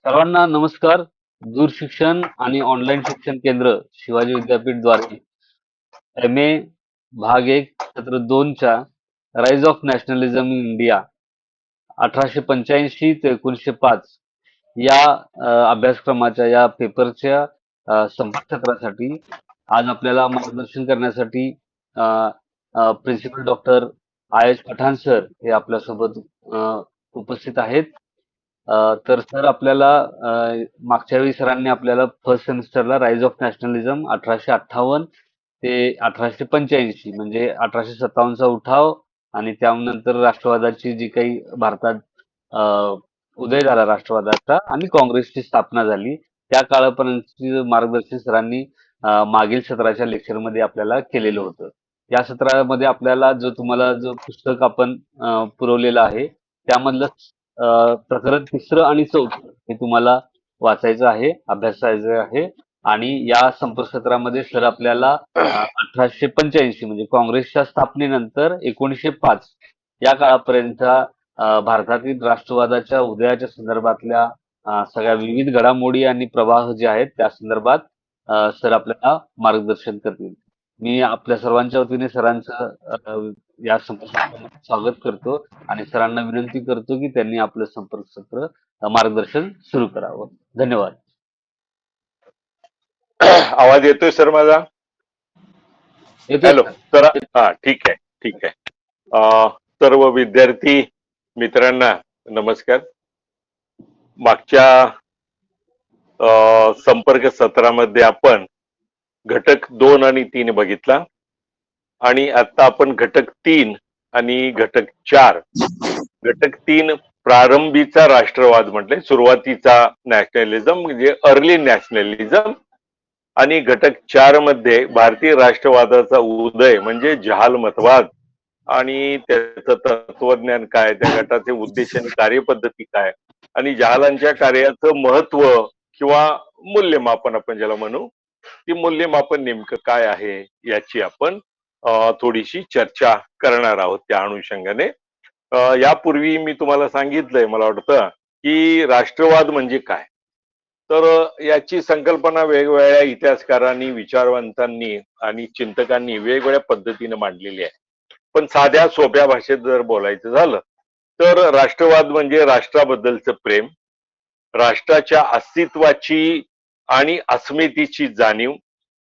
सर्वांना नमस्कार. दूरशिक्षण आणि ऑनलाईन शिक्षण केंद्र शिवाजी विद्यापीठ द्वारे एम.ए. भाग 1 सत्र 2च्या rise of nationalism in India 1885 ते 1905 या अभ्यासक्रमाच्या या पेपरच्या संपूर्ण सत्रासाठी आज आपल्याला मार्गदर्शन करण्यासाठी प्रिन्सिपल डॉक्टर आय.एच. पठाण सर हे आपल्यासोबत उपस्थित आहेत. तर सर आपल्याला मागच्या वेळी सरांनी आपल्याला फर्स्ट सेमिस्टरला राईज ऑफ नॅशनलिझम 1858 ते 1885 म्हणजे 1857चा उठाव आणि त्यानंतर राष्ट्रवादाची जी काही भारतात उदय झाला राष्ट्रवादाचा आणि काँग्रेसची स्थापना झाली त्या काळापर्यंतचे मार्गदर्शन सरांनी मागील सत्राच्या लेक्चरमध्ये आपल्याला केलेलं होतं. या सत्रामध्ये आपल्याला तुम्हाला जो पुस्तक आपण पुरवलेलं आहे त्यामधलं प्रकरण 3रं आणि 4थं हे तुम्हाला वाचायचं आहे, अभ्यासायचं आहे आणि या संपर्क सत्रामध्ये सर आपल्याला 1885 म्हणजे काँग्रेसच्या स्थापनेनंतर 1905 या काळापर्यंतच्या भारतातील राष्ट्रवादाच्या उदयाच्या संदर्भातल्या सगळ्या विविध घडामोडी आणि प्रवाह जे आहेत त्या संदर्भात सर आपल्याला मार्गदर्शन करतील. मी आपल्या सर्वांच्या वतीने सरांचं या संपर्क स्वागत करतो आणि सरांना विनंती करतो की त्यांनी आपलं संपर्क सत्र मार्गदर्शन सुरू करावं. धन्यवाद. आवाज येतोय सर माझा? येतोय हॅलो. सर. तर हा ठीक आहे, ठीक आहे. सर्व विद्यार्थी मित्रांना नमस्कार. मागच्या संपर्क सत्रामध्ये आपण घटक 2 आणि 3 बघितला आणि आता आपण घटक 3 आणि घटक 4 घटक 3 प्रारंभीचा राष्ट्रवाद म्हटले, सुरुवातीचा नॅशनलिझम म्हणजे अर्ली नॅशनलिझम आणि घटक 4 मध्ये भारतीय राष्ट्रवादाचा उदय म्हणजे जहालमतवाद आणि त्याचं तत्वज्ञान काय, त्या गटाचे उद्देश आणि कार्यपद्धती काय आणि जहालांच्या कार्याचं महत्व किंवा मूल्यमापन आपण ज्याला म्हणू, ती मूल्यमापन नेमकं काय आहे याची आपण थोडीशी चर्चा करणार आहोत. त्या अनुषंगाने यापूर्वी मी तुम्हाला सांगितलंय, मला वाटतं की राष्ट्रवाद म्हणजे काय, तर याची संकल्पना वेगवेगळ्या इतिहासकारांनी, विचारवंतांनी आणि चिंतकांनी वेगवेगळ्या पद्धतीने मांडलेली आहे. पण साध्या सोप्या भाषेत जर बोलायचं झालं तर राष्ट्रवाद म्हणजे राष्ट्राबद्दलचं प्रेम, राष्ट्राच्या अस्तित्वाची आणि अस्मितेची जाणीव,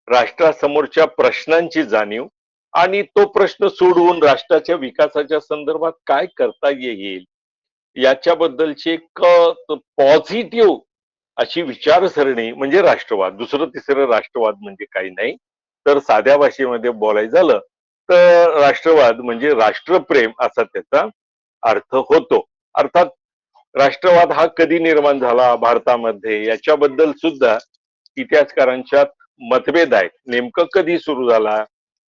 राष्ट्रासमोरच्या प्रश्नांची जाणीव आणि तो प्रश्न सोडवून राष्ट्राच्या विकासाच्या संदर्भात काय करता येईल याच्याबद्दलची एक पॉझिटिव्ह अशी विचारसरणी म्हणजे राष्ट्रवाद. दुसरं तिसरं राष्ट्रवाद म्हणजे काही नाही. तर साध्या भाषेमध्ये बोलायचं झालं तर राष्ट्रवाद म्हणजे राष्ट्रप्रेम असा त्याचा अर्थ होतो. अर्थात राष्ट्रवाद हा कधी निर्माण झाला भारतामध्ये याच्याबद्दल सुद्धा इतिहासकारांच्यात मतभेद आहेत. नेमकं कधी सुरू झाला,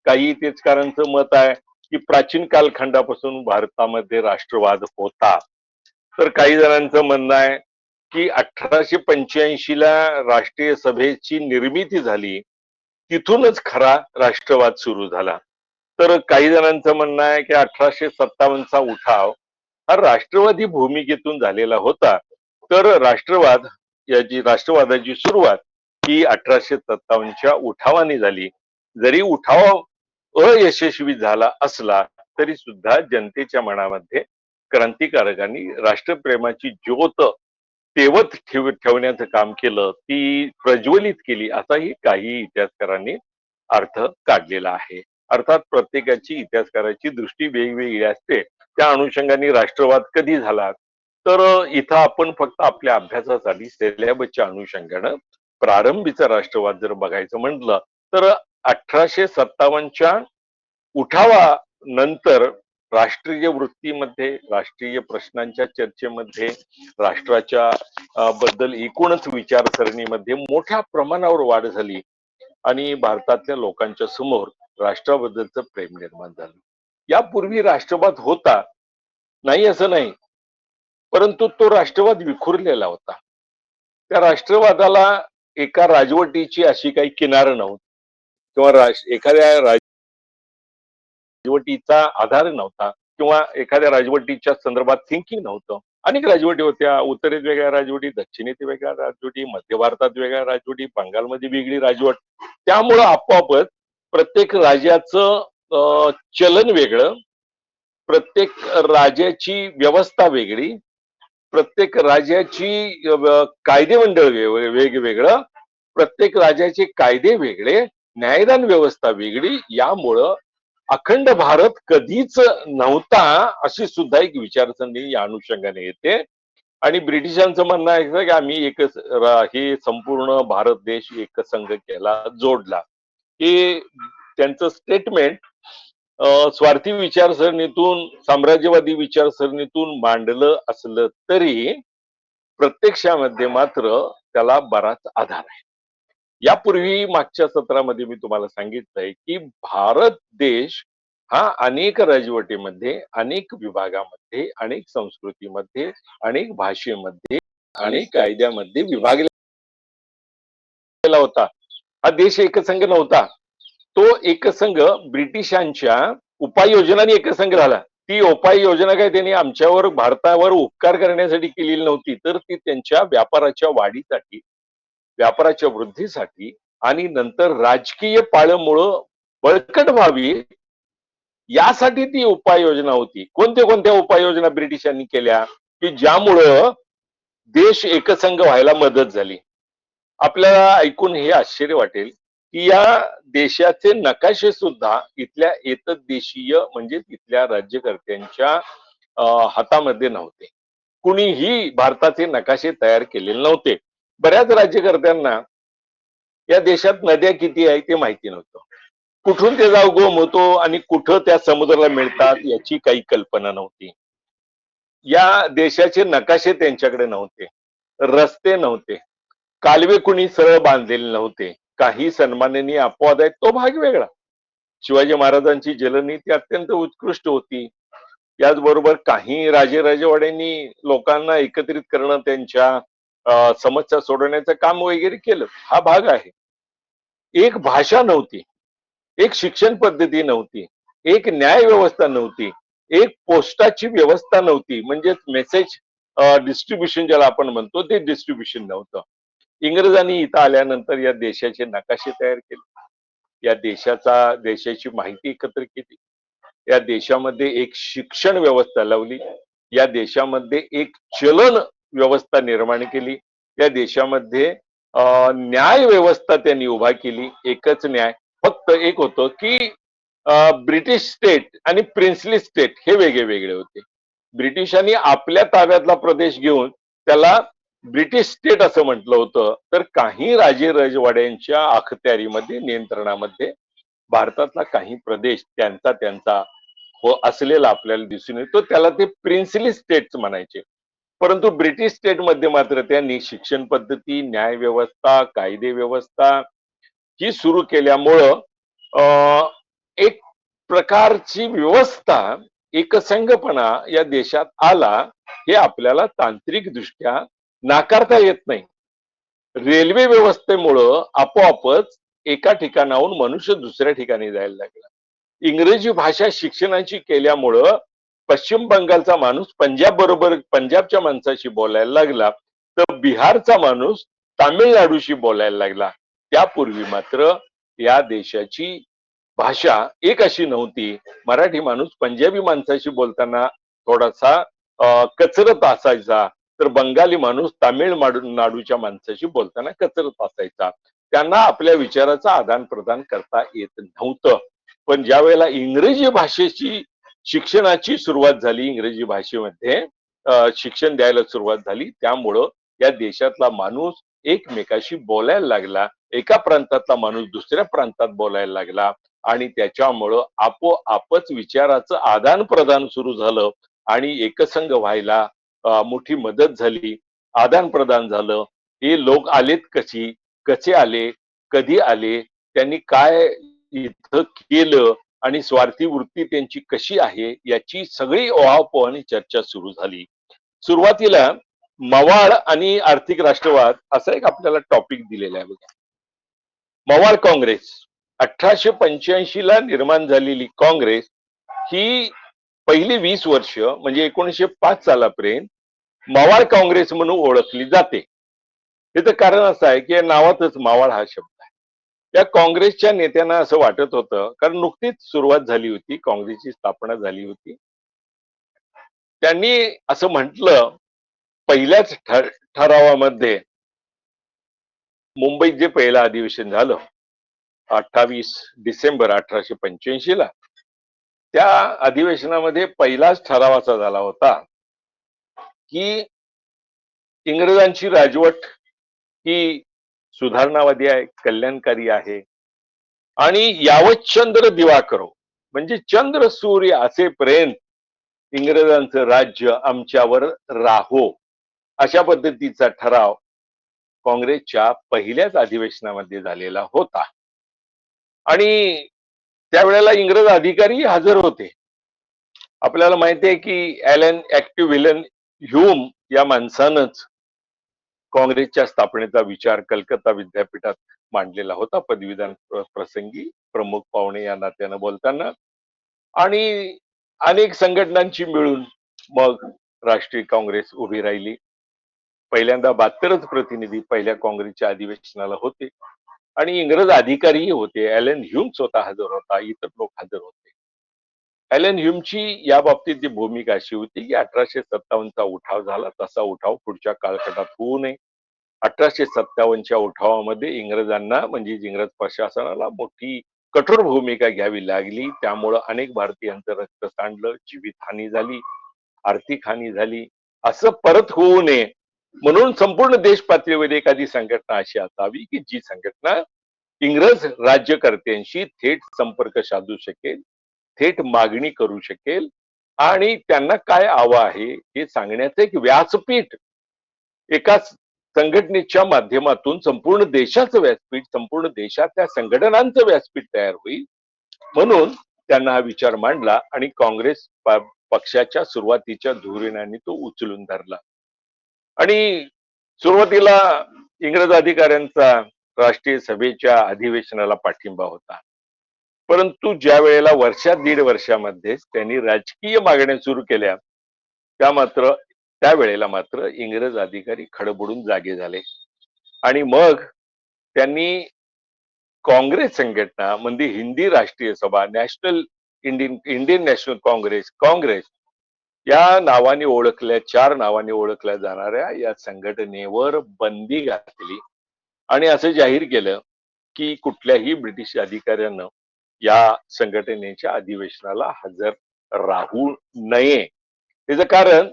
काही इतिहासकारांचं मत आहे की प्राचीन कालखंडापासून भारतामध्ये राष्ट्रवाद होता, तर काही जणांचं म्हणणं आहे की 1885 ला राष्ट्रीय सभेची निर्मिती झाली, तिथूनच खरा राष्ट्रवाद सुरू झाला. तर काही जणांचं म्हणणं आहे की 1857चा उठाव हा राष्ट्रवादी भूमिकेतून झालेला होता, तर राष्ट्रवादाची सुरुवात ही 1857च्या उठावाने झाली. जरी उठाव अयशस्वी झाला असला तरी सुद्धा जनतेच्या मनामध्ये क्रांतिकारकांनी राष्ट्रप्रेमाची ज्योत तेवत ठेवण्याचं काम केलं, ती प्रज्वलित केली असाही काही इतिहासकारांनी अर्थ काढलेला आहे. अर्थात प्रत्येकाची इतिहासकाराची दृष्टी वेगवेगळी असते. त्या अनुषंगाने राष्ट्रवाद कधी झाला, तर इथं आपण फक्त आपल्या अभ्यासासाठी सिलेबसच्या अनुषंगानं प्रारंभीचा राष्ट्रवाद जर बघायचं म्हटलं तर 1857च्या उठावानंतर राष्ट्रीय वृत्तीमध्ये, राष्ट्रीय प्रश्नांच्या चर्चेमध्ये, राष्ट्राच्या बद्दल एकूणच विचारसरणीमध्ये मोठ्या प्रमाणावर वाढ झाली आणि भारतातल्या लोकांच्या समोर राष्ट्राबद्दलचं प्रेम निर्माण झालं. यापूर्वी राष्ट्रवाद होता, नाही असं नाही, परंतु तो राष्ट्रवाद विखुरलेला होता. त्या राष्ट्रवादाला एका राजवटीची अशी काही किनार नव्हती किंवा एखाद्या राजवटीचा आधार नव्हता किंवा एखाद्या राजवटीच्या संदर्भात थिंकिंग नव्हतं. अनेक राजवटी होत्या. उत्तरेत वेगळ्या राजवटी, दक्षिणेत वेगळ्या राजवटी, मध्य भारतात वेगळ्या राजवटी, बंगालमध्ये वेगळी राजवट. त्यामुळं आपोआपच प्रत्येक राजाचं चलन वेगळं, प्रत्येक राजाची व्यवस्था वेगळी, प्रत्येक राजाची कायदे मंडळ वेगवेगळं, प्रत्येक राजाचे कायदे वेगळे, न्यायदान व्यवस्था वेगळी. यामुळं अखंड भारत कधीच नव्हता अशी सुद्धा एक विचारसरणी या अनुषंगाने येते. आणि ब्रिटिशांचं म्हणणं आहे की आम्ही हे संपूर्ण भारत देश एकसंघ केला, जोडला. हे त्यांचं स्टेटमेंट स्वार्थी विचारसरणीतून, साम्राज्यवादी विचारसरणीतून मांडलं असलं तरी प्रत्यक्षामध्ये मात्र त्याला बराच आधार आहे. यापूर्वी मागच्या सत्रामध्ये मी तुम्हाला सांगितलंय की भारत देश हा अनेक राजवटीमध्ये, अनेक विभागामध्ये, अनेक संस्कृतीमध्ये, अनेक भाषेमध्ये, अनेक कायद्यामध्ये विभागलेला होता. हा देश एकसंघ नव्हता. तो एकसंघ ब्रिटिशांच्या उपाययोजनांनी एकसंघ झाला. ती उपाययोजना काय त्यांनी आमच्यावर, भारतावर उपकार करण्यासाठी केलेली नव्हती, तर ती त्यांच्या व्यापाराच्या वाढीसाठी, व्यापाराच्या वृद्धीसाठी आणि नंतर राजकीय पाळंमुळं बळकट व्हावी यासाठी ती उपाययोजना होती. कोणत्या उपाययोजना ब्रिटिशांनी केल्या की ज्यामुळं देश एकसंघ व्हायला मदत झाली? आपल्याला ऐकून हे आश्चर्य वाटेल की या देशाचे नकाशे सुद्धा इथल्या एतद्देशीय म्हणजे तिथल्या राज्यकर्त्यांच्या हातामध्ये नव्हते. कुणीही भारताचे नकाशे तयार केलेले नव्हते. बऱ्याच राज्यकर्त्यांना या देशात नद्या किती आहे ते माहिती नव्हतं. कुठून त्याचा उगम होतो आणि कुठं त्या समुद्राला मिळतात याची काही कल्पना नव्हती. या देशाचे नकाशे त्यांच्याकडे नव्हते, रस्ते नव्हते, कालवे कुणी सरळ बांधलेले नव्हते. काही सन्माननीय अपवाद आहेत, तो भाग वेगळा. शिवाजी महाराजांची जलनीती अत्यंत उत्कृष्ट होती. याचबरोबर काही राजेवाड्यांनी लोकांना एकत्रित करणं, त्यांच्या समस्या सोडवण्याचं काम वगैरे केलं, हा भाग आहे. एक भाषा नव्हती, एक शिक्षण पद्धती नव्हती, एक न्याय व्यवस्था नव्हती, एक पोस्टाची व्यवस्था नव्हती, म्हणजे मेसेज डिस्ट्रीब्युशन ज्याला आपण म्हणतो ते डिस्ट्रीब्युशन नव्हतं. इंग्रजांनी इथं आल्यानंतर या देशाचे नकाशे तयार केले, या देशाची माहिती एकत्र केली, या देशामध्ये एक शिक्षण व्यवस्था लावली, या देशामध्ये एक चलन व्यवस्था निर्माण केली, या देशामध्ये न्याय व्यवस्था त्यांनी उभा केली. एकच न्याय, फक्त एक होतं की ब्रिटिश स्टेट आणि प्रिन्सली स्टेट हे वेगळे वेगळे होते. ब्रिटिशांनी आपल्या ताब्यातला प्रदेश घेऊन त्याला ब्रिटिश स्टेट असं म्हटलं होतं, तर काही राजे राजवाड्यांच्या अखत्यारीमध्ये, नियंत्रणामध्ये भारतातला काही प्रदेश त्यांचा त्यांचा असलेला आपल्याला दिसून येतो. त्याला ते प्रिन्सली स्टेट्स म्हणायचे. परंतु ब्रिटिश स्टेटमध्ये मात्र त्यांनी शिक्षण पद्धती, न्याय व्यवस्था, कायदे व्यवस्था ही सुरू केल्यामुळं एक प्रकारची व्यवस्था, एकसंघपणा या देशात आला, हे आपल्याला तांत्रिक दृष्ट्या नाकारता येत नाही. रेल्वे व्यवस्थेमुळं आपोआपच एका ठिकाणाहून मनुष्य दुसऱ्या ठिकाणी जायला लागला. इंग्रजी भाषा शिक्षणाची केल्यामुळं पश्चिम बंगालचा माणूस पंजाब बरोबर, पंजाबच्या माणसाशी बोलायला लागला, तर बिहारचा माणूस तामिळनाडूशी बोलायला लागला. त्यापूर्वी मात्र या देशाची भाषा एक अशी नव्हती. मराठी माणूस पंजाबी माणसाशी बोलताना थोडासा कचरत असायचा, तर बंगाली माणूस तामिळनाडूच्या माणसाशी बोलताना कचरत असायचा. त्यांना आपल्या विचाराचं आदान प्रदान करता येत नव्हतं. पण ज्या वेळेला इंग्रजी भाषेची शिक्षणाची सुरुवात झाली, इंग्रजी भाषेमध्ये शिक्षण द्यायला सुरुवात झाली, त्यामुळं या देशातला माणूस एकमेकाशी बोलायला लागला, एका प्रांतातला माणूस दुसऱ्या प्रांतात बोलायला लागला आणि त्याच्यामुळं आपोआपच विचाराचं आदान प्रदान सुरू झालं आणि एकसंघ व्हायला मोठी मदत झाली, आदान प्रदान झालं. हे लोक आलेत कसे आले, कधी आले, त्यांनी काय इथं केलं आणि स्वार्थी वृत्ती त्यांची कशी आहे याची सगळी ओहापोह आणि चर्चा सुरू झाली. सुरुवातीला मवाळ आणि आर्थिक राष्ट्रवाद असा एक आपल्याला टॉपिक दिलेला आहे बघा. मवाळ काँग्रेस 1885 ला निर्माण झालेली काँग्रेस ही पहिली 20 वर्ष म्हणजे 1905 सालापर्यंत मवाळ काँग्रेस म्हणून ओळखली जाते. त्याचं कारण असं आहे की या नावातच मावळ हा शब्द आहे. या काँग्रेसच्या नेत्यांना असं वाटत होतं, कारण नुकतीच सुरुवात झाली होती, काँग्रेसची स्थापना झाली होती. त्यांनी असं म्हटलं पहिल्याच ठरावामध्ये, मुंबईत जे पहिलं अधिवेशन झालं 28 डिसेंबर 1885 ला, त्या अधिवेशनामध्ये पहिलाच ठराव असा झाला होता की इंग्रजांची राजवट ही सुधारणावादी आहे, कल्याणकारी आहे आणि यावत चंद्र दिवा करो, म्हणजे चंद्र सूर्य असेपर्यंत इंग्रजांचं राज्य आमच्यावर राहो, अशा पद्धतीचा ठराव काँग्रेसच्या पहिल्याच अधिवेशनामध्ये झालेला होता. आणि त्यावेळेला इंग्रज अधिकारी हजर होते. आपल्याला माहिती आहे की ॲलन ॲक्टिव्हिलन ह्यूम या माणसानंच काँग्रेसच्या स्थापनेचा विचार कलकत्ता विद्यापीठात मांडलेला होता, पदवीदान प्रसंगी प्रमुख पाहुणे या नात्यानं बोलताना. आणि अनेक संघटनांची मिळून मग राष्ट्रीय काँग्रेस उभी राहिली. पहिल्यांदा 72च प्रतिनिधी पहिल्या काँग्रेसच्या अधिवेशनाला होते आणि इंग्रज अधिकारीही होते. ॲलन ह्यूम स्वतः हजर होता, इतर लोक हजर होते. ॲलन ह्यूमची या बाबतीत भूमिका अशी होती की 1857चा उठाव झाला, तसा उठाव पुढच्या काळखंडात होऊ नये. 1857च्या उठावामध्ये इंग्रजांना म्हणजे इंग्रज प्रशासनाला मोठी कठोर भूमिका घ्यावी लागली. त्यामुळं अनेक भारतीयांचं रक्त सांडलं, जीवितहानी झाली, आर्थिक हानी झाली. असं परत होऊ नये म्हणून संपूर्ण देश पातळीवर एखादी संघटना अशी असावी की जी संघटना इंग्रज राज्यकर्त्यांशी थेट संपर्क साधू शकेल, थेट मागणी करू शकेल आणि त्यांना काय हवं आहे हे सांगण्याचं एक व्यासपीठ एका संघटनेच्या माध्यमातून संपूर्ण देशाचं व्यासपीठ, संपूर्ण देशातल्या संघटनांचं व्यासपीठ तयार होईल. म्हणून त्यांना हा विचार मांडला आणि काँग्रेस पक्षाच्या सुरुवातीच्या धोरणाने तो उचलून धरला. आणि सुरुवातीला इंग्रज अधिकाऱ्यांचा राष्ट्रीय सभेच्या अधिवेशनाला पाठिंबा होता. परंतु ज्या वेळेला दीड वर्षामध्येच त्यांनी राजकीय मागण्या सुरू केल्या, त्यावेळेला मात्र इंग्रज अधिकारी खडबडून जागे झाले आणि मग त्यांनी काँग्रेस संघटना म्हणजे हिंदी राष्ट्रीय सभा, इंडियन नॅशनल काँग्रेस या नावाने चार नावाने ओळखल्या जाणाऱ्या या संघटनेवर बंदी घातली आणि असं जाहीर केलं की कुठल्याही ब्रिटिश अधिकाऱ्यानं या संघटनेच्या अधिवेशनाला हजर राहू नये. त्याचं कारण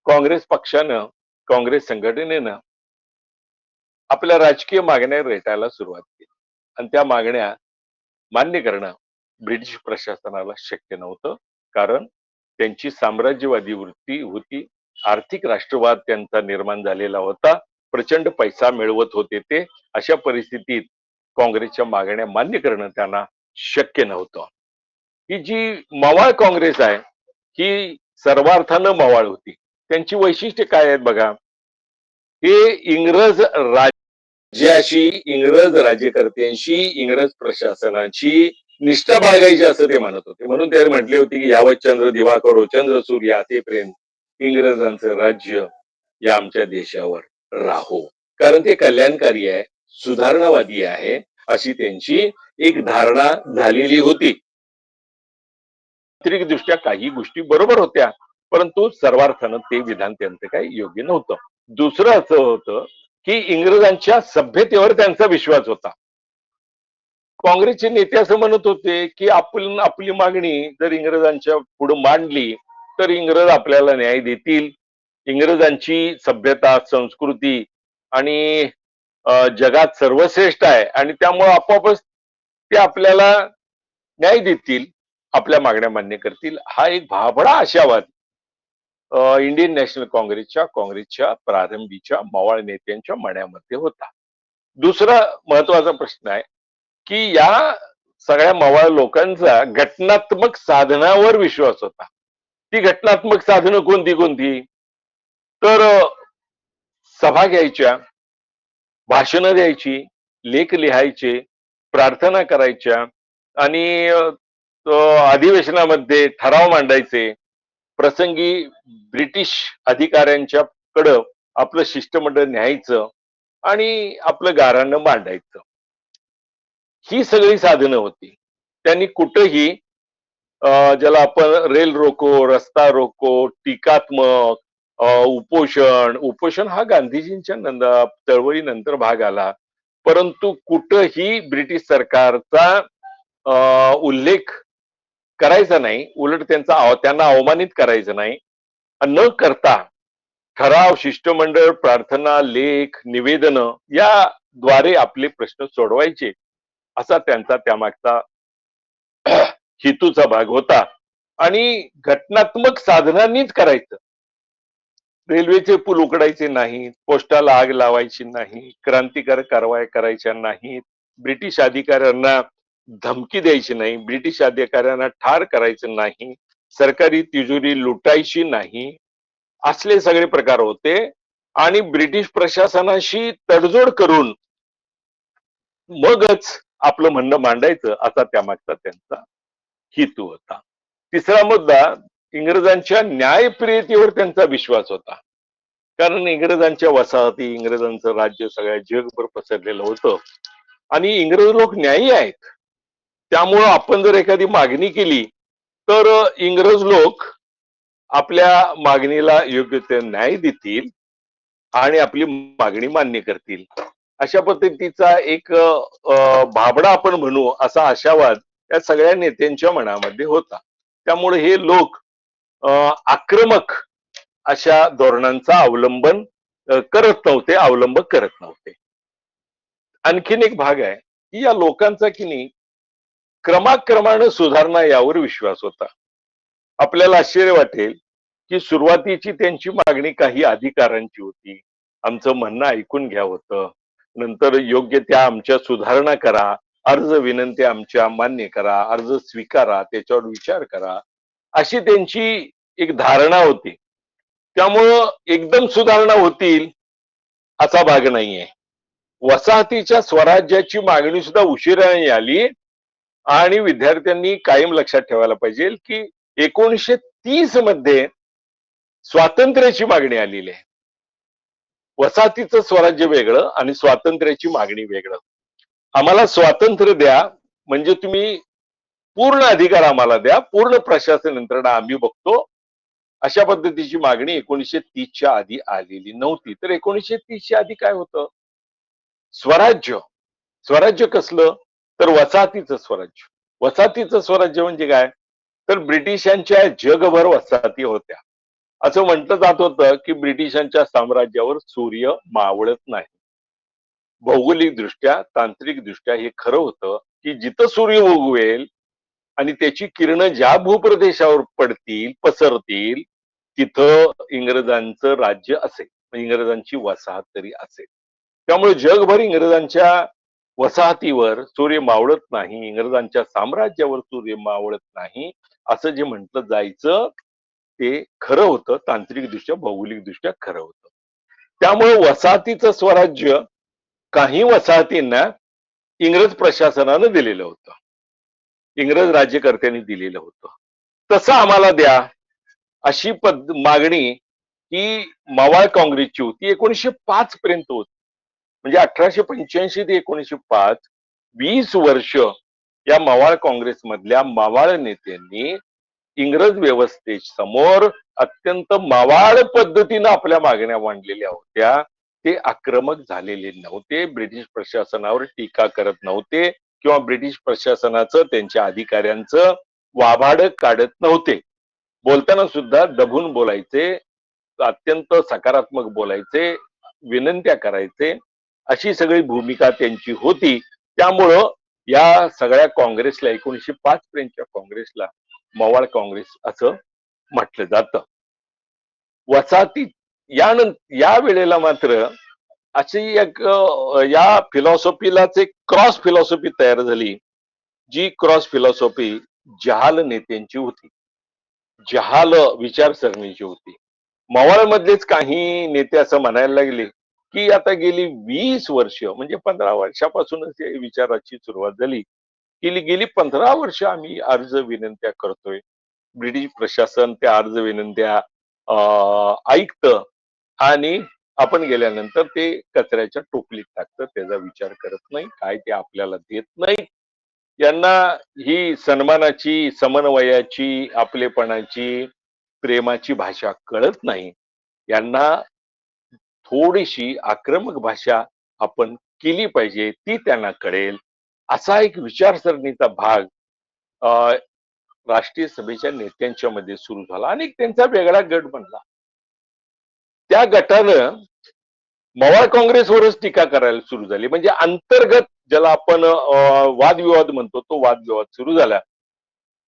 काँग्रेस पक्षानं, काँग्रेस संघटनेनं आपल्या राजकीय मागण्या रेटायला सुरुवात केली आणि त्या मागण्या मान्य करणं ब्रिटिश प्रशासनाला शक्य नव्हतं, कारण त्यांची साम्राज्यवादी वृत्ती होती, आर्थिक राष्ट्रवाद त्यांचा निर्माण झालेला होता, प्रचंड पैसा मिळवत होते ते. अशा परिस्थितीत काँग्रेसच्या मागण्या मान्य करणं त्यांना शक्य नव्हतं. ही जी मवाळ काँग्रेस आहे ही सर्वार्थानं मवाळ होती. त्यांची वैशिष्ट्य काय आहेत बघा. हे इंग्रज राज्यकर्त्यांशी इंग्रज प्रशासनाची निष्ठा बाळगायची असं ते म्हणत होते. म्हणून ते म्हटले होते की यावत चंद्र दिवा करो, चंद्र सूर्य असेपर्यंत इंग्रजांचं राज्य या आमच्या देशावर राहो, कारण ते कल्याणकारी आहे, सुधारणावादी आहे, अशी त्यांची एक धारणा झालेली होती. दृष्ट्या काही गोष्टी बरोबर होत्या, परंतु सर्वार्थानं ते विधान त्यांचं काही योग्य नव्हतं. दुसरं असं होतं की इंग्रजांच्या सभ्यतेवर त्यांचा विश्वास होता. काँग्रेसचे नेते असं म्हणत होते की आपली मागणी जर इंग्रजांच्या पुढे मांडली तर इंग्रज आपल्याला न्याय देतील. इंग्रजांची सभ्यता, संस्कृती आणि जगात सर्वश्रेष्ठ आहे आणि त्यामुळे आपोआपच ते आपल्याला न्याय देतील, आपल्या मागण्या मान्य करतील. हा एक भाबडा आशावाद इंडियन नॅशनल काँग्रेसच्या प्रारंभीच्या मवाळ नेत्यांच्या मनामध्ये होता. दुसरा महत्वाचा प्रश्न आहे की या सगळ्या मवाळ लोकांचा घटनात्मक साधनावर विश्वास होता. ती घटनात्मक साधनं कोणती? तर सभा घ्यायच्या, भाषणं द्यायची, लेख लिहायचे, प्रार्थना करायच्या आणि अधिवेशनामध्ये ठराव मांडायचे प्रसंगी ब्रिटिश अधिकाऱ्यांच्याकडं आपलं शिष्टमंडळ न्यायचं आणि आपलं गाऱ्हाणं मांडायचं. ही सगळी साधनं होती. त्यांनी कुठंही ज्याला आपण रेल रोको, रस्ता रोको, टीकात्मक, उपोषण हा गांधीजींच्या चळवळीनंतर भाग आला. परंतु कुठंही ब्रिटिश सरकारचा उल्लेख करायचा नाही, उलट त्यांना अवमानित करायचं नाही. न करता ठराव, शिष्टमंडळ, प्रार्थना, लेख, निवेदन याद्वारे आपले प्रश्न सोडवायचे, असा त्यांचा त्यामागचा हेतूचा भाग होता. आणि घटनात्मक साधनांनीच करायचं. रेल्वेचे पूल उकडायचे नाहीत, पोस्टाला आग लावायची नाही, क्रांतिकारक कारवाया करायच्या नाहीत, ब्रिटिश अधिकाऱ्यांना धमकी द्यायची नाही, ब्रिटिश अधिकाऱ्यांना ठार करायचं नाही, सरकारी तिजोरी लुटायची नाही, असले सगळे प्रकार होते. आणि ब्रिटिश प्रशासनाशी तडजोड करून मगच आपलं म्हणणं मांडायचं, असा त्यामागचा त्यांचा हेतू होता. तिसरा मुद्दा, इंग्रजांच्या न्यायप्रियतेवर त्यांचा विश्वास होता. कारण इंग्रजांच्या वसाहती, इंग्रजांचं राज्य सगळ्या जगभर पसरलेलं होतं आणि इंग्रज लोक न्यायी आहेत. त्यामुळं आपण जर एखादी मागणी केली तर इंग्रज लोक आपल्या मागणीला योग्य ते न्याय देतील आणि आपली मागणी मान्य करतील. अशा पद्धतीचा एक भाबडा आपण म्हणू असा आशावाद या सगळ्या नेत्यांच्या मनामध्ये होता. त्यामुळे हे लोक आक्रमक अशा धोरणांचा अवलंब करत नव्हते. आणखीन एक भाग आहे की या लोकांचा की नाही क्रमाक्रमानं सुधारणा यावर विश्वास होता. आपल्याला आश्चर्य वाटेल की सुरुवातीची त्यांची मागणी काही अधिकारांची होती. आमचं म्हणणं ऐकून घ्या होतं. नंतर योग्य त्या आमच्या सुधारणा करा, अर्ज विनंती आमच्या मान्य करा, अर्ज स्वीकारा, त्याच्यावर विचार करा, अशी त्यांची एक धारणा होती. त्यामुळं एकदम सुधारणा होतील असा भाग नाहीये. वसाहतीच्या स्वराज्याची मागणी सुद्धा उशिराने आली. आणि विद्यार्थ्यांनी कायम लक्षात ठेवायला पाहिजे की 1930 मध्ये स्वातंत्र्याची मागणी आलेली आहे. वसाहतीचं स्वराज्य वेगळं आणि स्वातंत्र्याची मागणी वेगळं. आम्हाला स्वातंत्र्य द्या, म्हणजे तुम्ही पूर्ण अधिकार आम्हाला द्या, पूर्ण प्रशासन यंत्रणा आम्ही बघतो, अशा पद्धतीची मागणी 1930च्या आधी आलेली नव्हती. तर 1930च्या आधी काय होतं? स्वराज्य. स्वराज्य कसलं? तर वसाहतीचं स्वराज्य. वसाहतीचं स्वराज्य म्हणजे काय? तर ब्रिटिशांच्या जगभर वसाहती होत्या. असं म्हटलं जात होतं की ब्रिटिशांच्या साम्राज्यावर सूर्य मावळत नाही. भौगोलिक दृष्ट्या, तांत्रिक दृष्ट्या हे खरं होतं की जिथं सूर्य उगवेल आणि त्याची किरणं ज्या भूप्रदेशावर पडतील, पसरतील, तिथं इंग्रजांचं राज्य असेल, इंग्रजांची वसाहत तरी असेल. त्यामुळे जगभर इंग्रजांच्या वसाहतीवर सूर्य मावळत नाही, इंग्रजांच्या साम्राज्यावर सूर्य मावळत नाही, असं जे म्हटलं जायचं ते खरं होतं. तांत्रिकदृष्ट्या, भौगोलिकदृष्ट्या खरं होतं. त्यामुळे वसाहतीचं स्वराज्य काही वसाहतींना इंग्रज प्रशासनानं दिलेलं होतं, इंग्रज राज्यकर्त्यांनी दिलेलं होतं. तसं आम्हाला द्या, अशी मागणी ही मवाळ काँग्रेसची होती. 1905 पर्यंत होती. म्हणजे 1885 ते 1905 20 वर्ष या मवाळ काँग्रेस मधल्या मवाळ नेत्यांनी इंग्रज व्यवस्थेसमोर अत्यंत मवाळ पद्धतीनं आपल्या मागण्या मांडलेल्या होत्या. ते आक्रमक झालेले नव्हते, ब्रिटिश प्रशासनावर टीका करत नव्हते किंवा ब्रिटिश प्रशासनाचं, त्यांच्या अधिकाऱ्यांचं वाभाड काढत नव्हते. बोलताना सुद्धा दबून बोलायचे, अत्यंत सकारात्मक बोलायचे, विनंत्या करायचे, अशी सगळी भूमिका त्यांची होती. त्यामुळं या सगळ्या काँग्रेसला, 1905 पर्यंतच्या काँग्रेसला मवाळ काँग्रेस असं म्हटलं जातं. वसाहती या वेळेला मात्र अशी एक या फिलॉसॉफीलाच एक क्रॉस फिलॉसॉफी तयार झाली, जी क्रॉस फिलॉसॉफी जहाल नेत्यांची होती, जहाल विचारसरणीची होती. मवाळ मधलेच काही नेते असं म्हणायला लागले की आता गेली 20 वर्ष, म्हणजे 15 वर्षापासूनच या विचाराची सुरुवात झाली, गेली 15 वर्ष आम्ही अर्ज विनंत्या करतोय, ब्रिटिश प्रशासन त्या अर्ज विनंत्या ऐकतं आणि आपण गेल्यानंतर ते कचऱ्याच्या टोपलीत टाकतं, त्याचा विचार करत नाही, काय ते आपल्याला देत नाही. यांना ही सन्मानाची, समन्वयाची, आपलेपणाची, प्रेमाची भाषा कळत नाही. यांना थोडीशी आक्रमक भाषा आपण केली पाहिजे, ती त्यांना कळेल, असा एक विचारसरणीचा भाग अ, राष्ट्रीय सभेच्या नेत्यांच्या मध्ये सुरू झाला आणि त्यांचा वेगळा गट बनला. त्या गटानं मवाळ काँग्रेसवरच टीका करायला सुरू झाली. म्हणजे अंतर्गत ज्याला आपण वादविवाद म्हणतो, तो वादविवाद सुरू झाला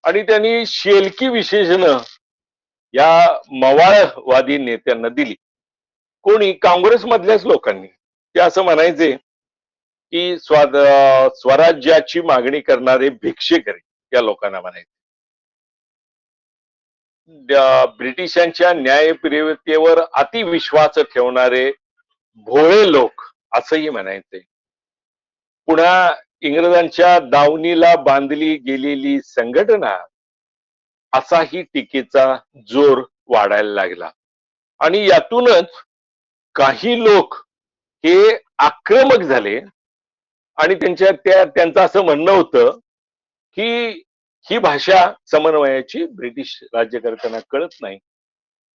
आणि त्यांनी शेलकी विशेषणं या मवाळवादी नेत्यांना दिली. कोणी? काँग्रेसमधल्याच लोकांनी. ते असं म्हणायचे की स्वराज्याची मागणी करणारे भिक्षेकरी या लोकांना म्हणायचे. ब्रिटिशांच्या न्यायप्रियतेवर अतिविश्वास ठेवणारे भोळे लोक असंही म्हणायचे. पुन्हा इंग्रजांच्या दावणीला बांधली गेलेली संघटना असाही टीकेचा जोर वाढायला लागला आणि यातूनच काही लोक हे आक्रमक झाले आणि त्यांचं असं म्हणणं होतं की ही भाषा समन्वयाची ब्रिटिश राज्यकर्त्यांना कळत नाही.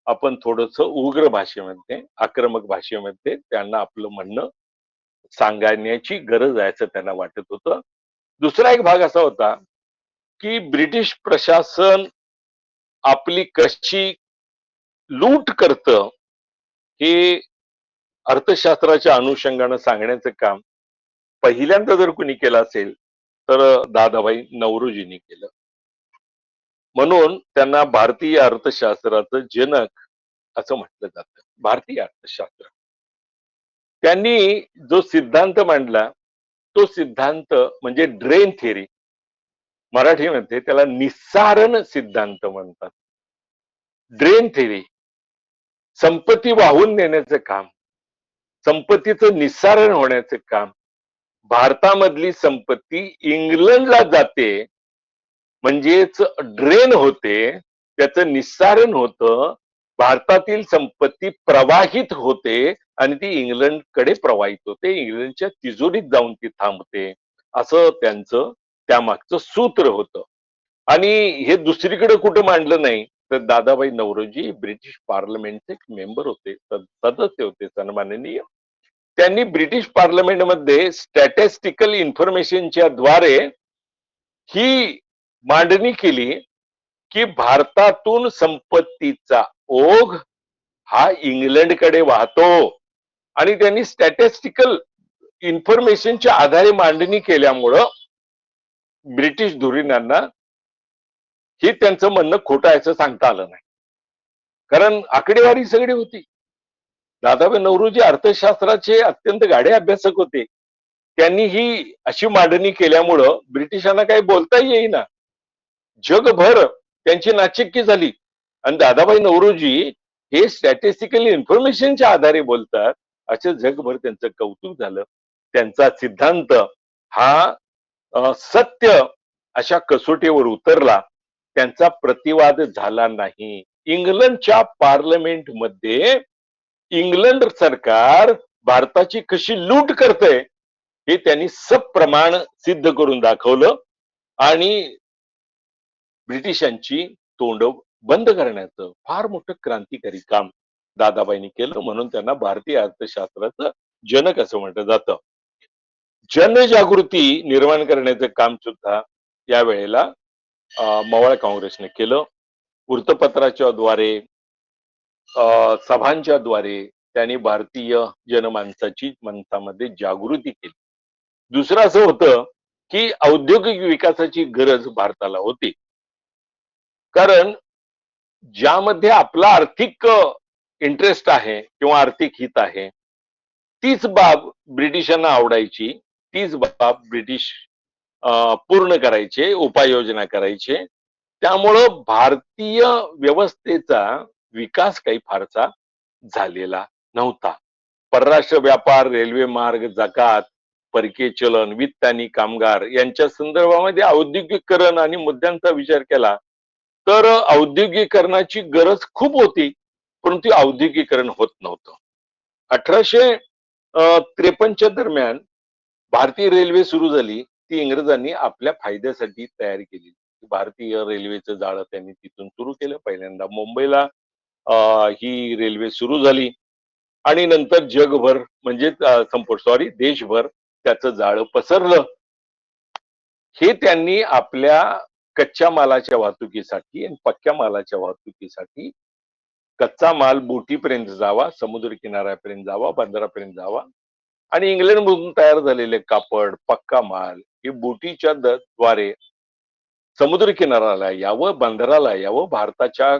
आपण थोडस उग्र भाषेमध्ये, आक्रमक भाषेमध्ये त्यांना आपलं म्हणणं सांगण्याची गरज आहे असं त्यांना वाटत होतं. दुसरा एक भाग असा होता की ब्रिटिश प्रशासन आपली कशी लूट करतं हे अर्थशास्त्राच्या अनुषंगानं सांगण्याचं काम पहिल्यांदा जर कुणी केलं असेल तर दादाभाई नौरोजींनी केलं. म्हणून त्यांना भारतीय अर्थशास्त्राचं जनक असं म्हटलं जातं. भारतीय अर्थशास्त्र. त्यांनी जो सिद्धांत मांडला तो सिद्धांत म्हणजे ड्रेन थिअरी. मराठीमध्ये त्याला निस्सारण सिद्धांत म्हणतात. ड्रेन थिअरी, संपत्ती वाहून नेण्याचं काम, संपत्तीचं निस्सारण होण्याचं काम. भारतामधली संपत्ती इंग्लंडला जाते, म्हणजेच ड्रेन होते, त्याचं निस्सारण होतं, भारतातील संपत्ती प्रवाहित होते आणि ती इंग्लंडकडे प्रवाहित होते, इंग्लंडच्या तिजोरीत जाऊन ती थांबते, असं त्यांचं त्यामागचं सूत्र होतं. आणि हे दुसरीकडे कुठं मांडलं नाही तर दादाभाई नौरोजी ब्रिटिश पार्लमेंटचे मेंबर होते, सदस्य होते सन्माननीय. त्यांनी ब्रिटिश पार्लमेंटमध्ये स्टॅटिस्टिकल इन्फॉर्मेशनच्या द्वारे ही मांडणी केली की भारतातून संपत्तीचा ओघ हा इंग्लंडकडे वाहतो आणि त्यांनी स्टॅटिस्टिकल इन्फॉर्मेशनच्या आधारे मांडणी केल्यामुळं ब्रिटिश धुरीणांना हे त्यांचं म्हणणं खोटं आहे असं सांगता आलं नाही, कारण आकडेवारी सगळी होती. दादाभाई नौरोजी अर्थशास्त्राचे अत्यंत गाढे अभ्यासक होते. त्यांनी ही अशी मांडणी केल्यामुळं ब्रिटिशांना काही बोलता येईना. जगभर त्यांची नाचक्की झाली आणि दादाभाई नौरोजी हे स्टॅटिस्टिकल इन्फॉर्मेशनच्या आधारे बोलतात असे जगभर त्यांचं कौतुक झालं. त्यांचा सिद्धांत हा सत्य अशा कसोटीवर उतरला. त्यांचा प्रतिवाद झाला नाही. इंग्लंडच्या पार्लमेंटमध्ये इंग्लंड सरकार भारताची कशी लूट करते हे त्यांनी सप्रमाण सिद्ध करून दाखवलं आणि ब्रिटिशांची तोंड बंद करण्याचं फार मोठं क्रांतिकारी काम दादाबाईंनी केलं. म्हणून त्यांना भारतीय अर्थशास्त्राचं जनक असं म्हटलं जातं. जनजागृती निर्माण करण्याचं काम सुद्धा यावेळेला मवाळ काँग्रेसने केलं. वृत्तपत्राच्या द्वारे, सभांच्या द्वारे त्यांनी भारतीय जनमानसाची मनसामध्ये जागृती केली. दुसरं असं होतं की औद्योगिक विकासाची गरज भारताला होती, कारण ज्यामध्ये आपला आर्थिक इंटरेस्ट आहे किंवा आर्थिक हित आहे तीच बाब ब्रिटिशांना आवडायची, तीच बाब ब्रिटिश पूर्ण करायचे, उपाययोजना करायचे. त्यामुळं भारतीय व्यवस्थेचा विकास काही फारसा झालेला नव्हता. परराष्ट्र व्यापार, रेल्वे मार्ग, जकात, परकीय चलन, वित्त आणि कामगार यांच्या संदर्भामध्ये औद्योगिकरण आणि मुद्द्यांचा विचार केला तर औद्योगिकरणाची गरज खूप होती, परंतु औद्योगिकरण होत नव्हतं. 1853च्या दरम्यान भारतीय रेल्वे सुरू झाली. ती इंग्रजांनी आपल्या फायद्यासाठी तयार केली. भारतीय रेल्वेचं जाळं त्यांनी तिथून सुरू केलं. पहिल्यांदा मुंबईला ही रेल्वे सुरू झाली आणि नंतर जगभर म्हणजे सॉरी देशभर त्याचं जाळं पसरलं. हे त्यांनी आपल्या कच्च्या मालाच्या वाहतुकीसाठी आणि पक्क्या मालाच्या वाहतुकीसाठी कच्चा माल बोटीपर्यंत जावा, समुद्र किनाऱ्यापर्यंत जावा, बंदरापर्यंत जावा आणि इंग्लंडमधून तयार झालेले कापड, पक्का माल हे बोटीच्या द्वारे समुद्र किनाऱ्याला यावं, बंदराला यावं, भारताच्या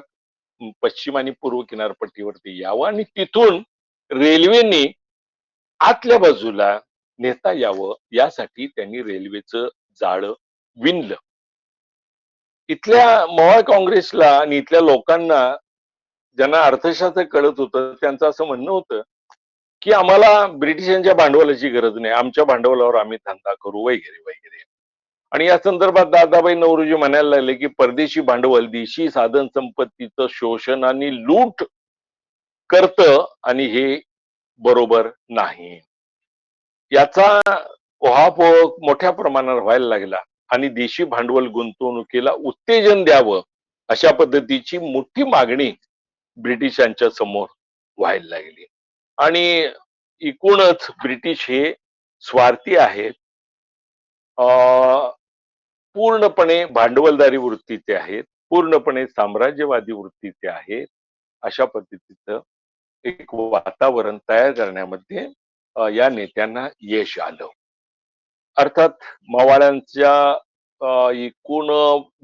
पश्चिम आणि पूर्व किनारपट्टीवरती यावं आणि तिथून रेल्वेने आतल्या बाजूला नेता यावं यासाठी त्यांनी रेल्वेचं जाळं विणलं. इथल्या मवाळ काँग्रेसला आणि इथल्या लोकांना ज्यांना अर्थशास्त्र कळत होतं त्यांचं असं म्हणणं होतं की आम्हाला ब्रिटिशांच्या भांडवलाची गरज नाही, आमच्या भांडवलावर आम्ही धंदा करू वगैरे वगैरे. आणि या संदर्भात दादाभाई नौरोजी म्हणायला लागले की परदेशी भांडवल देशी साधन संपत्तीचं शोषण आणि लूट करतं आणि हे बरोबर नाही. याचा उहापोह मोठ्या प्रमाणावर व्हायला लागला आणि देशी भांडवल गुंतवणुकीला उत्तेजन द्यावं अशा पद्धतीची मोठी मागणी ब्रिटिशांच्या समोर व्हायला लागली. आणि एकूणच ब्रिटिश हे स्वार्थी आहेत, पूर्णपणे भांडवलदारी वृत्तीचे आहेत, पूर्णपणे साम्राज्यवादी वृत्तीचे आहेत. अशा पद्धतीचं एक वातावरण तयार करण्यामध्ये या नेत्यांना यश आलं. अर्थात मवाळांच्या एकूण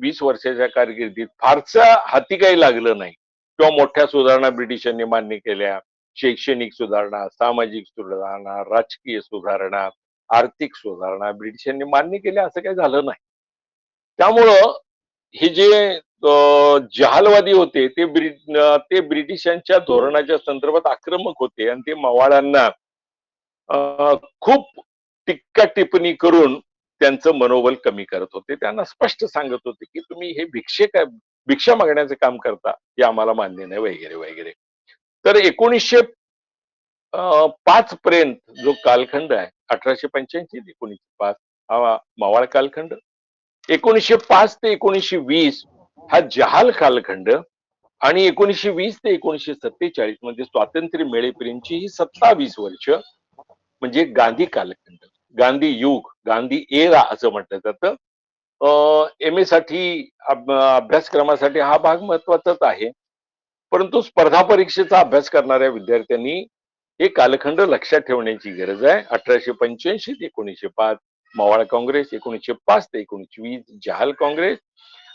20 वर्षाच्या कारकिर्दीत फारसं हाती काही लागलं नाही किंवा मोठ्या सुधारणा ब्रिटिशांनी मान्य केल्या. शैक्षणिक सुधारणा, सामाजिक सुधारणा, राजकीय सुधारणा, आर्थिक सुधारणा ब्रिटिशांनी मान्य केल्या असं काही झालं नाही. त्यामुळं हे जे जहालवादी होते ते ब्रिटिशांच्या धोरणाच्या संदर्भात आक्रमक होते आणि ते मवाळांना खूप टीका टिप्पणी करून त्यांचं मनोबल कमी करत होते. त्यांना स्पष्ट सांगत होते की तुम्ही हे भिक्षा मागण्याचं काम करता हे आम्हाला मान्य नाही वगैरे वगैरे. तर 1905 पर्यंत जो कालखंड आहे 1885 ते 1905 हा मवाळ कालखंड. 1905 ते 1920 हा जहाल कालखंड आणि 1920 ते 1947 म्हणजे स्वातंत्र्य मिळेपर्यंतची ही 27 वर्ष म्हणजे गांधी कालखंड, गांधी युग, गांधी एरा असं म्हटलं जातं. एम ए साठी अभ्यासक्रमासाठी हा भाग महत्वाचाच आहे. परंतु स्पर्धा परीक्षेचा अभ्यास करणाऱ्या विद्यार्थ्यांनी हे कालखंड लक्षात ठेवण्याची गरज आहे. 1885 ते 1905 मवाळ काँग्रेस, 1905 ते 1920 जहाल काँग्रेस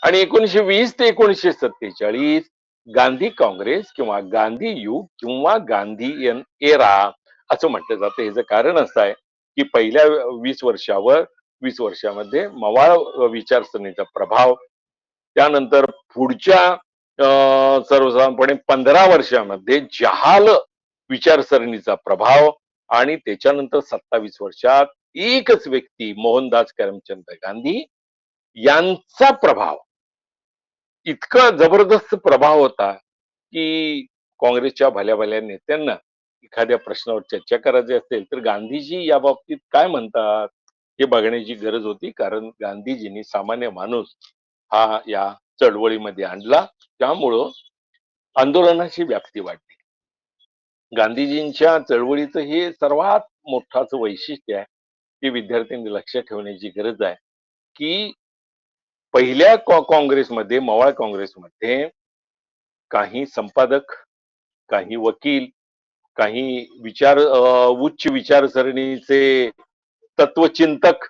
आणि 1920 ते 1947 गांधी काँग्रेस किंवा गांधी युग किंवा गांधीयन एरा असं म्हटलं जातं. याचं कारण असं आहे की पहिल्या 20 वर्षामध्ये मवाळ विचारसरणीचा प्रभाव, त्यानंतर पुढच्या सर्वसाधारणपणे 15 वर्षामध्ये जहाल विचारसरणीचा प्रभाव आणि त्याच्यानंतर 27 वर्षात एकच व्यक्ती मोहनदास करमचंद गांधी यांचा प्रभाव इतका जबरदस्त प्रभाव होता की काँग्रेसच्या भल्या भल्या नेत्यांना एखाद्या प्रश्नावर चर्चा करायची असेल तर गांधीजी या बाबतीत काय म्हणतात हे बघण्याची गरज होती. कारण गांधीजींनी सामान्य माणूस हा या चळवळीमध्ये आणला. त्यामुळं आंदोलनाची व्याप्ती वाढली. गांधीजींच्या चळवळीचं हे सर्वात मोठाचं वैशिष्ट्य आहे की विद्यार्थ्यांनी लक्षात ठेवण्याची गरज आहे की पहिल्या काँग्रेसमध्ये मवाळ काँग्रेसमध्ये काही संपादक, काही वकील, काही उच्च विचारसरणीचे तत्वचिंतक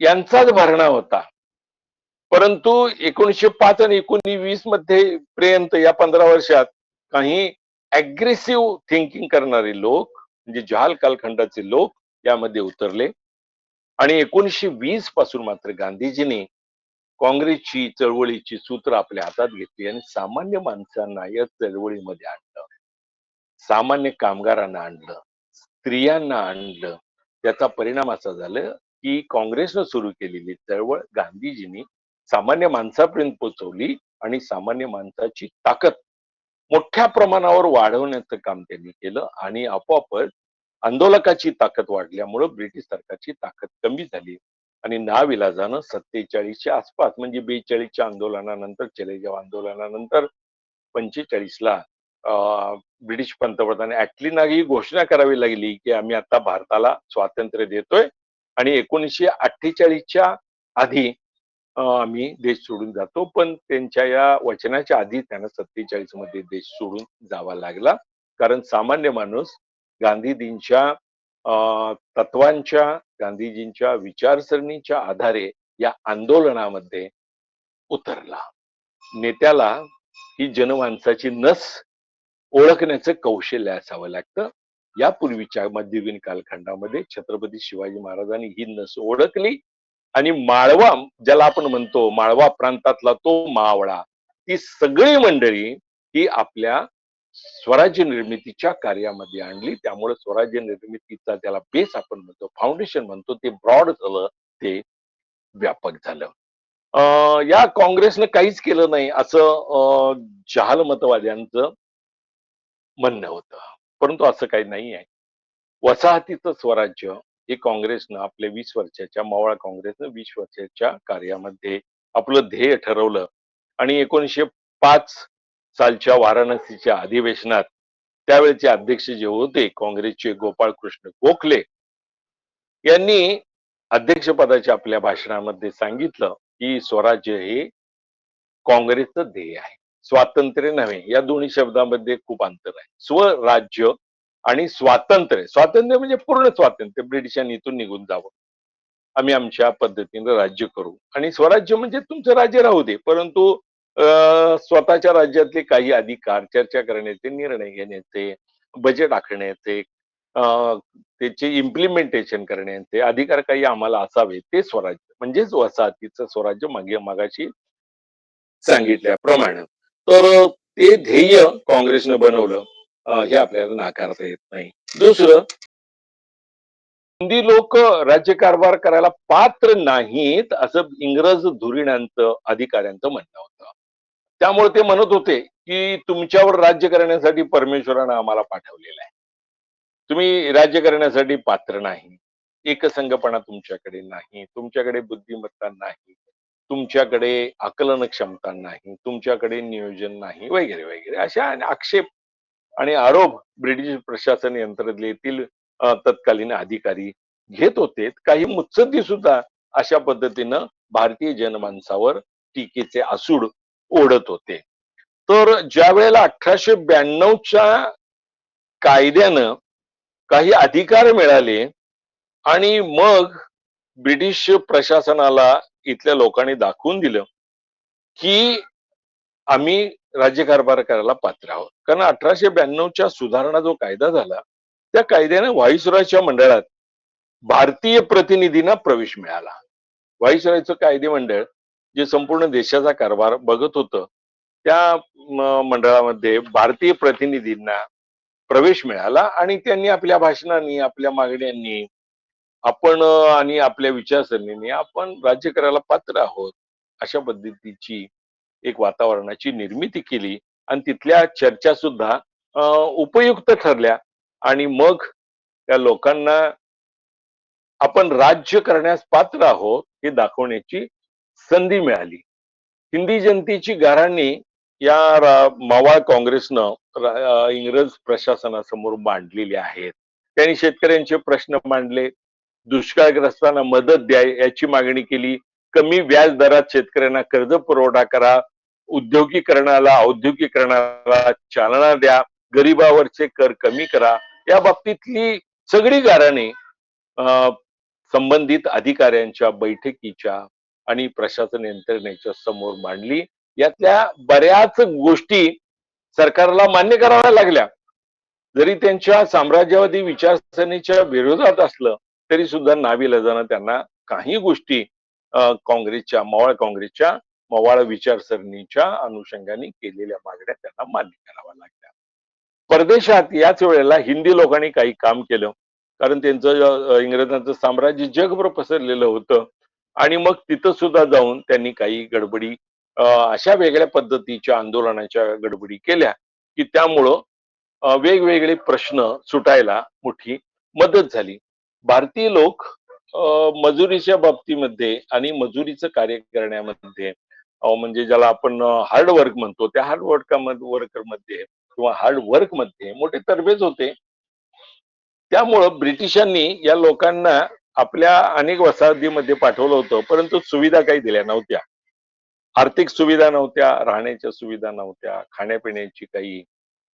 यांचाच भरणा होता. परंतु 1905 आणि 1920 मध्ये पर्यंत या 15 वर्षात काही अग्रेसिव्ह थिंकिंग करणारे लोक म्हणजे जहाल कालखंडाचे लोक यामध्ये उतरले आणि 1920 पासून मात्र गांधीजींनी काँग्रेसची चळवळीची सूत्र आपल्या हातात घेतली आणि सामान्य माणसांना या चळवळीमध्ये आणलं, सामान्य कामगारांना आणलं, स्त्रियांना आणलं. त्याचा परिणाम असा झाला की काँग्रेसनं सुरू केलेली चळवळ गांधीजींनी सामान्य माणसापर्यंत पोहोचवली आणि सामान्य माणसाची ताकद मोठ्या प्रमाणावर वाढवण्याचं काम त्यांनी केलं आणि आपोआपच आंदोलकाची ताकद वाढल्यामुळं ब्रिटिश सरकारची ताकद कमी झाली आणि नाविलाजानं 47च्या आसपास म्हणजे 42च्या आंदोलनानंतर चलेजाव आंदोलनानंतर 45ला ब्रिटिश पंतप्रधान ऍटलीना ही घोषणा करावी लागली की आम्ही आता भारताला स्वातंत्र्य देतोय आणि 1948च्या आधी आम्ही देश सोडून जातो. पण त्यांच्या या वचनाच्या आधी त्यांना 47 मध्ये देश सोडून जावा लागला. कारण सामान्य माणूस गांधीजींच्या तत्वांच्या, गांधीजींच्या विचारसरणीच्या आधारे या आंदोलनामध्ये उतरला. नेत्याला ही जनमानसाची नस ओळखण्याचं कौशल्य असावं लागतं. यापूर्वीच्या मध्ययुगीन कालखंडामध्ये छत्रपती शिवाजी महाराजांनी ही नस ओळखली आणि माळवा, ज्याला आपण म्हणतो माळवा प्रांतातला तो मावळा, ती सगळी मंडळी ही आपल्या स्वराज्य निर्मितीच्या कार्यामध्ये आणली. त्यामुळे स्वराज्य निर्मितीचा त्याला बेस आपण म्हणतो, फाउंडेशन म्हणतो, ते ब्रॉड झालं, ते व्यापक झालं. या काँग्रेसनं काहीच केलं नाही असं जहालमतवाद्यांचं म्हणणं होतं. परंतु असं काही नाही आहे. वसाहतीचं स्वराज्य हे काँग्रेसनं आपल्या 20 वर्षाच्या, मावळा काँग्रेसनं 20 वर्षाच्या कार्यामध्ये आपलं ध्येय ठरवलं आणि 1905 सालच्या वाराणसीच्या अधिवेशनात त्यावेळेचे अध्यक्ष जे होते काँग्रेसचे गोपाळकृष्ण गोखले यांनी अध्यक्षपदाच्या आपल्या भाषणामध्ये सांगितलं की स्वराज्य हे काँग्रेसचं ध्येय आहे, स्वातंत्र्य नव्हे. या दोन्ही शब्दामध्ये खूप अंतर आहे. स्वराज्य आणि स्वातंत्र्य. स्वातंत्र्य म्हणजे पूर्ण स्वातंत्र्य, ब्रिटिशांनी इथून निघून जावं, आम्ही आमच्या पद्धतीने राज्य करू. आणि स्वराज्य म्हणजे तुमचं राज्य राहू दे, परंतु स्वतःच्या राज्यातले काही अधिकार चर्चा करण्याचे, निर्णय घेण्याचे, बजेट आखण्याचे, त्याचे इम्प्लिमेंटेशन करण्याचे अधिकार काही आम्हाला असावे, ते स्वराज्य म्हणजेच वसाहतीचं स्वराज्य मगाशी सांगितल्याप्रमाणे. तर ते ध्येय काँग्रेसनं बनवलं, हे आपल्याला नाकारता येत नाही. दुसरं, हिंदी लोक राज्यकारभार करायला पात्र नाहीत असं इंग्रज धुरीणांचं, अधिकाऱ्यांचं म्हणणं होतं. त्यामुळे ते म्हणत होते की तुमच्यावर राज्य करण्यासाठी परमेश्वरानं आम्हाला पाठवलेलं आहे, तुम्ही राज्य करण्यासाठी पात्र नाही, एकसंघपणा तुमच्याकडे नाही, तुमच्याकडे बुद्धिमत्ता नाही, तुमच्याकडे आकलन क्षमता नाही, तुमच्याकडे नियोजन नाही, वगैरे वगैरे अशा आक्षेप आणि आरोप ब्रिटिश प्रशासन यंत्रणेतील तत्कालीन अधिकारी घेत होते. काही मुत्सद्दी सुद्धा अशा पद्धतीनं भारतीय जनमानसावर टीकेचे आसूड ओढत होते. तर ज्या वेळेला 1892च्या कायद्यानं काही अधिकार मिळाले आणि मग ब्रिटिश प्रशासनाला इथल्या लोकांनी दाखवून दिलं की आम्ही राज्यकारभार करायला पात्र आहोत. कारण 1892च्या सुधारणा जो कायदा झाला, त्या कायद्याने व्हाईसरॉयच्या मंडळात भारतीय प्रतिनिधींना प्रवेश मिळाला. व्हाईसरॉयचं कायदे मंडळ जे संपूर्ण देशाचा कारभार बघत होतं, त्या मंडळामध्ये भारतीय प्रतिनिधींना प्रवेश मिळाला आणि त्यांनी आपल्या भाषणांनी, आपल्या मागण्यांनी आपण आणि आपल्या विचारसरणीने आपण राज्य करायला पात्र आहोत अशा पद्धतीची एक वातावरणाची निर्मिती केली आणि तिथल्या चर्चा सुद्धा उपयुक्त ठरल्या आणि मग त्या लोकांना आपण राज्य करण्यास पात्र आहोत हे दाखवण्याची संधी मिळाली. हिंदी जनतेची गाऱ्हाणी या मावळ काँग्रेसनं इंग्रज प्रशासनासमोर मांडलेली आहेत. त्यांनी शेतकऱ्यांचे प्रश्न मांडले, दुष्काळग्रस्तांना मदत द्या याची मागणी केली, कमी व्याज दरात शेतकऱ्यांना कर्ज पुरवठा करा, उद्योगीकरणाला, औद्योगिकरणाला चालना द्या, गरिबावरचे कर कमी करा, या बाबतीतली सगळी गाऱ्हाणे संबंधित अधिकाऱ्यांच्या बैठकीच्या आणि प्रशासन यंत्रणेच्या समोर मांडली. यातल्या बऱ्याच गोष्टी सरकारला मान्य कराव्या लागल्या, जरी त्यांच्या साम्राज्यवादी विचारसरणीच्या विरोधात असलं तरी सुद्धा नाविलाजानं त्यांना काही गोष्टी काँग्रेसच्या, मवाळ विचारसरणीच्या अनुषंगाने केलेल्या मागण्या त्यांना मान्य कराव्या लागल्या. परदेशात याच वेळेला हिंदी लोकांनी काही काम केलं, कारण त्यांचं इंग्रजांचं साम्राज्य जगभर पसरलेलं होतं आणि मग तिथं सुद्धा जाऊन त्यांनी काही गडबडी अशा वेगळ्या पद्धतीच्या आंदोलनाच्या गडबडी केल्या की त्यामुळं वेगवेगळे प्रश्न सुटायला मोठी मदत झाली. भारतीय लोक मजुरीच्या बाबतीमध्ये आणि मजुरीचं कार्य करण्यामध्ये म्हणजे ज्याला आपण हार्ड वर्क म्हणतो, त्या हार्ड वर्कमध्ये किंवा हार्ड वर्क मध्ये मोठे तरबेज होते. त्यामुळं ब्रिटिशांनी या लोकांना आपल्या अनेक वसाहतीमध्ये पाठवलं होतं, परंतु सुविधा काही दिल्या नव्हत्या. आर्थिक सुविधा नव्हत्या, राहण्याच्या सुविधा नव्हत्या, खाण्यापिण्याची काही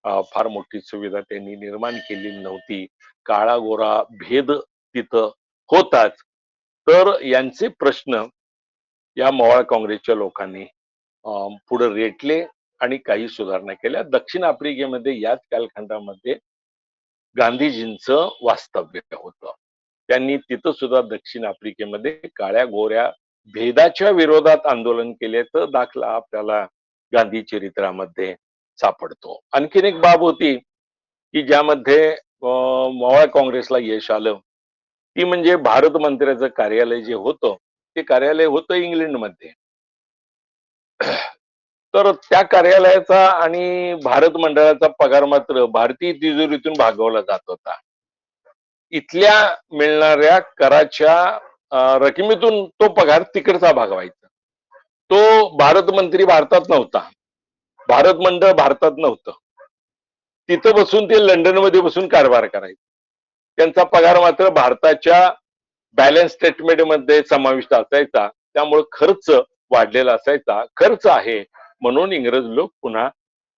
फार मोठी सुविधा त्यांनी निर्माण केलेली नव्हती. काळा गोरा भेद तिथं होताच. तर यांचे प्रश्न या मवाळ काँग्रेसच्या लोकांनी पुढे रेटले आणि काही सुधारणा केल्या. दक्षिण आफ्रिकेमध्ये याच कालखंडामध्ये गांधीजींचं वास्तव्य होतं. त्यांनी तिथं सुद्धा दक्षिण आफ्रिकेमध्ये काळ्या गोऱ्या भेदाच्या विरोधात आंदोलन केल्याचा दाखला आपल्याला गांधी चरित्रामध्ये सापडतो. आणखीन एक बाब होती की ज्यामध्ये मवाळ काँग्रेसला यश आलं, ती म्हणजे भारत मंत्र्याचं कार्यालय जे होतं ते कार्यालय होतं इंग्लंडमध्ये. तर त्या कार्यालयाचा आणि भारत मंडळाचा पगार मात्र भारतीय तिजोरीतून भागवला जात होता. इथल्या मिळणाऱ्या कराच्या रकमेतून तो पगार तिकडचा भागवायचा. तो भारत मंत्री भारतात नव्हता, भारत मंडळ भारतात नव्हतं, तिथं बसून ते लंडनमध्ये बसून कारभार करायचे. त्यांचा पगार मात्र भारताच्या बॅलन्स स्टेटमेंट मध्ये समाविष्ट असायचा. त्यामुळे खर्च वाढलेला असायचा. खर्च आहे म्हणून इंग्रज लोक पुन्हा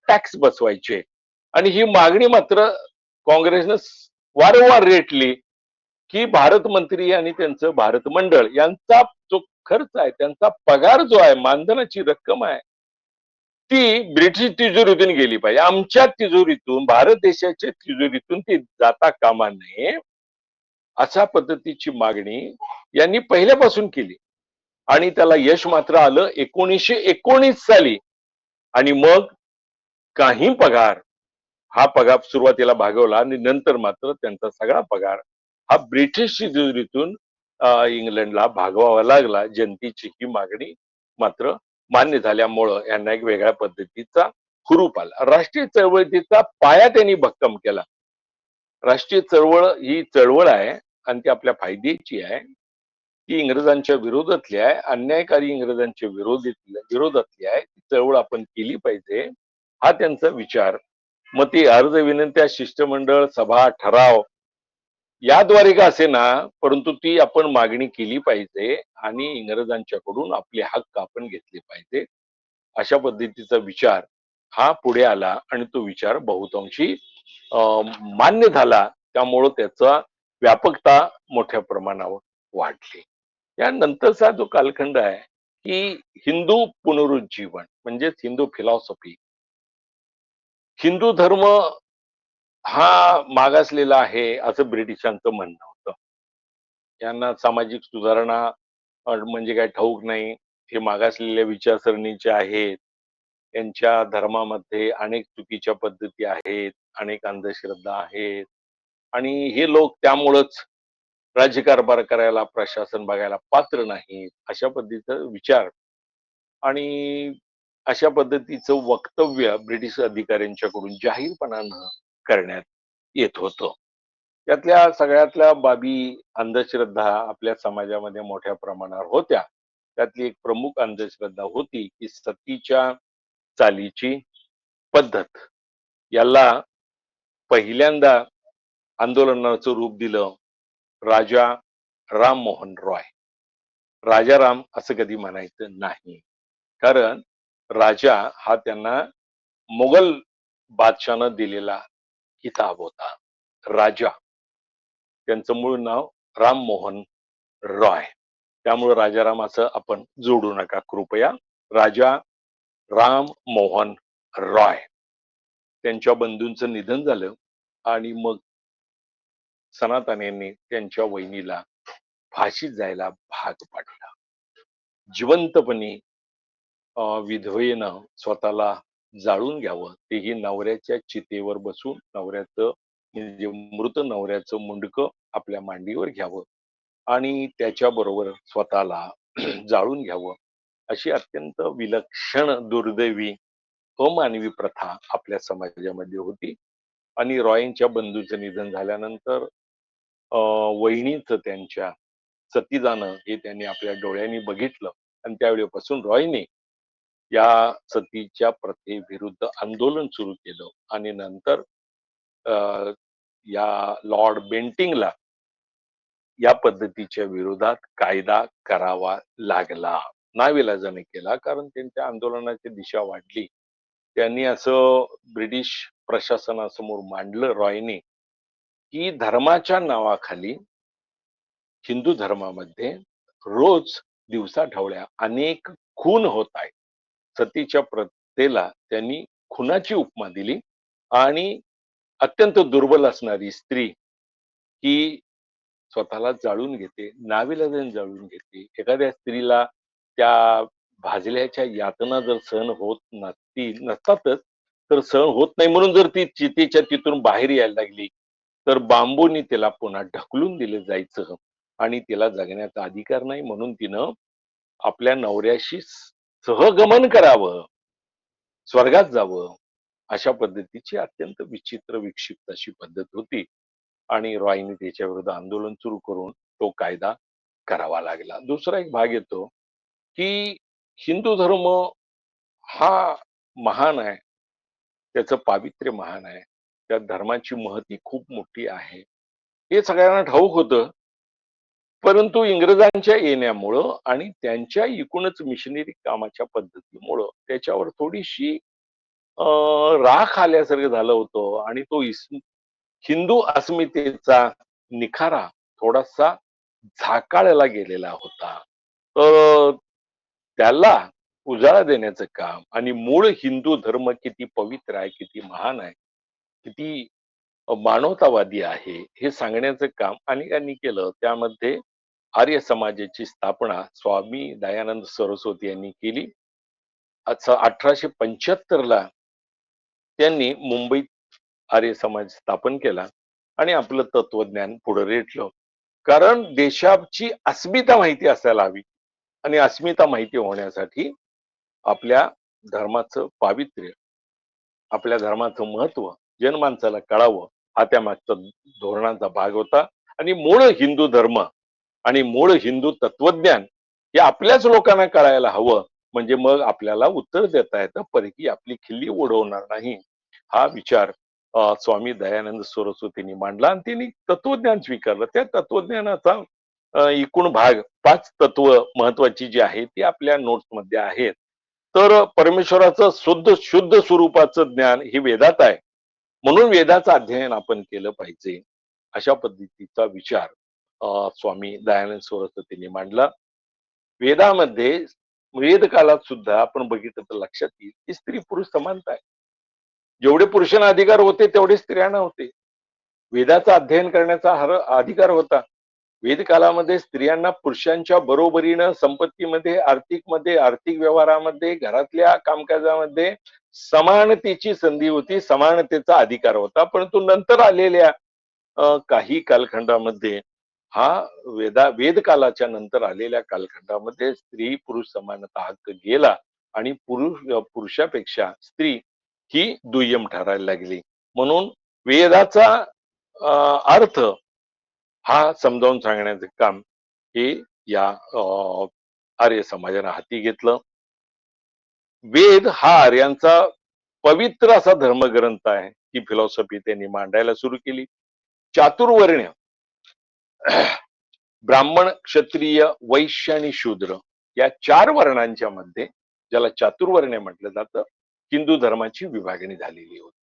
टॅक्स बसवायचे आणि ही मागणी मात्र काँग्रेसनं वारंवार रेटली की भारत मंत्री आणि त्यांचं भारत मंडळ यांचा जो खर्च आहे, त्यांचा पगार जो आहे, मानधनाची रक्कम आहे, ती ब्रिटिश तिजोरीतून गेली पाहिजे. आमच्या तिजोरीतून, भारत देशाच्या तिजोरीतून ती जाता कामा नये, अशा पद्धतीची मागणी यांनी पहिल्यापासून केली आणि त्याला यश मात्र आलं 1919 साली. आणि मग काही पगार, हा पगार सुरुवातीला भागवला आणि नंतर मात्र त्यांचा सगळा पगार हा ब्रिटिश तिजोरीतून इंग्लंडला भागवावा लागला. जनतेची ही मागणी मात्र मान्य झाल्यामुळं यांना एक वेगळ्या पद्धतीचा हुरूप आला. राष्ट्रीय चळवळीचा पाया त्यांनी भक्कम केला. राष्ट्रीय चळवळ ही चळवळ आहे आणि ती आपल्या फायद्याची आहे. ती इंग्रजांच्या विरोधातली आहे, अन्यायकारी इंग्रजांच्या विरोधातली आहे. ती चळवळ आपण केली पाहिजे, हा त्यांचा विचार. मग ती अर्ज विनंत्या, शिष्टमंडळ, सभा, ठराव याद्वारे का असेना, परंतु ती आपण मागणी केली पाहिजे आणि इंग्रजांच्याकडून आपले हक्क आपण घेतले पाहिजे. अशा पद्धतीचा विचार हा पुढे आला आणि तो विचार बहुतांशी मान्य झाला. त्यामुळं त्याचा व्यापकता मोठ्या प्रमाणावर वाढली. यानंतरचा जो कालखंड आहे की हिंदू पुनरुज्जीवन म्हणजेच हिंदू फिलॉसॉफी. हिंदू धर्म हा मागासलेला आहे असं ब्रिटिशांचं म्हणणं होतं. यांना सामाजिक सुधारणा म्हणजे काय ठाऊक नाही, हे मागासलेल्या विचारसरणीचे आहेत. यांच्या धर्मामध्ये अनेक चुकीच्या पद्धती आहेत, अनेक अंधश्रद्धा आहेत आणि हे लोक त्यामुळंच राज्यकारभार करायला, प्रशासन बघायला पात्र नाही, अशा पद्धतीचा विचार आणि अशा पद्धतीचं वक्तव्य ब्रिटिश अधिकाऱ्यांच्याकडून जाहीरपणानं करण्यात येत होतं. त्यातल्या सगळ्यातल्या बाबी, अंधश्रद्धा आपल्या समाजामध्ये मोठ्या प्रमाणावर होत्या. त्यातली एक प्रमुख अंधश्रद्धा होती की सतीच्या चालीची पद्धत. याला पहिल्यांदा आंदोलनाचं रूप दिलं राजा राममोहन रॉय. राजाराम असं कधी म्हणायचं नाही, कारण राजा हा त्यांना मुघल बादशाहनं दिलेला किताब होता. राजा, त्यांचं मूळ नाव राममोहन रॉय. त्यामुळे राजाराम असं आपण जोडू नका कृपया. राजा राम मोहन रॉय. त्यांच्या बंधूंचं निधन झालं आणि मग सनातन्यांनी त्यांच्या वहिनीला फाशीत जायला भाग पाडलं. जिवंतपणी विधवेनं स्वतःला जाळून घ्यावं, तेही नवऱ्याच्या चितेवर बसून. नवऱ्याचं म्हणजे मृत नवऱ्याचं मुंडकं आपल्या मांडीवर घ्यावं आणि त्याच्याबरोबर स्वतःला जाळून घ्यावं, अशी अत्यंत विलक्षण दुर्दैवी अमानवी प्रथा आपल्या समाजामध्ये होती. आणि रॉयच्या बंधूचं निधन झाल्यानंतर वहिनीचं त्यांच्या सती जाणं हे त्यांनी आपल्या डोळ्यांनी बघितलं आणि त्यावेळेपासून रॉयने या सतीच्या प्रथेविरुद्ध आंदोलन सुरू केलं आणि नंतर अ, या लॉर्ड बेंटिंगला या पद्धतीच्या विरोधात कायदा करावा लागला. नाविलाजाने केला, कारण त्यांच्या आंदोलनाची दिशा वाढली. त्यांनी असं ब्रिटिश प्रशासनासमोर मांडलं रॉयने, की धर्माच्या नावाखाली हिंदू धर्मामध्ये रोज दिवसाढवळ्या अनेक खून होत आहेत. सतीच्या प्रथेला त्यांनी खुनाची उपमा दिली आणि अत्यंत दुर्बल असणारी स्त्री ही स्वतःला जाळून घेते, नाविलाजाने जाळून घेते. एखाद्या स्त्रीला त्या भाजल्याच्या यातना जर सहन होत नसतातच, तर सहन होत नाही म्हणून जर ती चितेच्या तिथून बाहेर यायला लागली, तर बांबूनी तिला पुन्हा ढकलून दिलं जायचं आणि तिला जगण्याचा अधिकार नाही म्हणून तिनं आपल्या नवऱ्याशी सहगमन करावं, स्वर्गात जावं. अशा पद्धतीची अत्यंत विचित्र विक्षिप्त अशी पद्धत होती आणि रॉयने त्याच्या विरुद्ध आंदोलन सुरू करून तो कायदा करावा लागला. दुसरा एक भाग येतो, की हिंदू धर्म हा महान आहे. त्याचं पावित्र्य महान आहे. त्या धर्माची महती खूप मोठी आहे. हे सगळ्यांना ठाऊक होतं. परंतु इंग्रजांच्या येण्यामुळं आणि त्यांच्या एकूणच मिशनरी कामाच्या पद्धतीमुळं त्याच्यावर थोडीशी अ, राख आल्यासारखं झालं होतं आणि तो हिंदू अस्मितेचा निखारा थोडासा झाकाळला गेलेला होता. तर त्याला उजाळा देण्याचं काम आणि मूळ हिंदू धर्म किती पवित्र आहे, किती महान आहे, किती मानवतावादी आहे, हे सांगण्याचं काम अनेकांनी केलं. त्यामध्ये आर्य समाजाची स्थापना स्वामी दयानंद सरस्वती यांनी केली. 1875 त्यांनी मुंबईत आर्य समाज स्थापन केला आणि आपलं तत्वज्ञान पुढे रेटलं. कारण देशाची अस्मिता माहिती असायला हवी आणि अस्मिता माहिती होण्यासाठी आपल्या धर्माचं पावित्र्य, आपल्या धर्माचं महत्व जनमानसाला कळावं, हा त्यामागचा धोरणाचा भाग होता. आणि मूळ हिंदू धर्म आणि मूळ हिंदू तत्वज्ञान हे आपल्याच लोकांना कळायला हवं, म्हणजे मग आपल्याला उत्तर देता येतं, परकी आपली खिल्ली उडवणार नाही. हा विचार स्वामी दयानंद सरस्वतींनी मांडला आणि त्यांनी तत्वज्ञान स्वीकारलं. त्या तत्वज्ञानाचा एकूण भाग 5 तत्व महत्वाची जी आहेत ती आपल्या नोट्स मध्ये आहेत. तर परमेश्वराचं शुद्ध स्वरूपाचं ज्ञान हे वेदात आहे, म्हणून वेदाचं अध्ययन आपण केलं पाहिजे. अशा पद्धतीचा विचार स्वामी दयानंद सरस्वतींनी मांडला. वेदामध्ये वेद काळात सुद्धा आपण बघितलं तर लक्षात येईल की स्त्री पुरुष समानता आहे. जेवढे पुरुषांना अधिकार होते तेवढे स्त्रियांना होते. वेदाचा अध्ययन करण्याचा अधिकार होता. वेद काळामध्ये स्त्रियांना पुरुषांच्या बरोबरीनं संपत्तीमध्ये, आर्थिक व्यवहारामध्ये, घरातल्या कामकाजामध्ये समानतेची संधी होती, समानतेचा अधिकार होता. परंतु नंतर आलेल्या काही कालखंडामध्ये हा वेद कालाच्या नंतर आलेल्या कालखंडामध्ये स्त्री पुरुष समानता हक्क गेला आणि पुरुषापेक्षा स्त्री ही दुय्यम ठरायला लागली. म्हणून वेदाचा अर्थ हा समजावून सांगण्याचे काम हे या आर्य समाजाने हाती घेतलं. वेद हा आर्यांचा पवित्र असा धर्मग्रंथ आहे. ही फिलॉसॉफी त्यांनी मांडायला सुरू केली. चातुर्वर्ण्य ब्राह्मण, क्षत्रिय, वैश्य आणि शूद्र या 4 वर्णांच्या मध्ये, ज्याला चातुर्वर्ण्य म्हटलं जातं, हिंदू धर्माची विभागणी झालेली होती.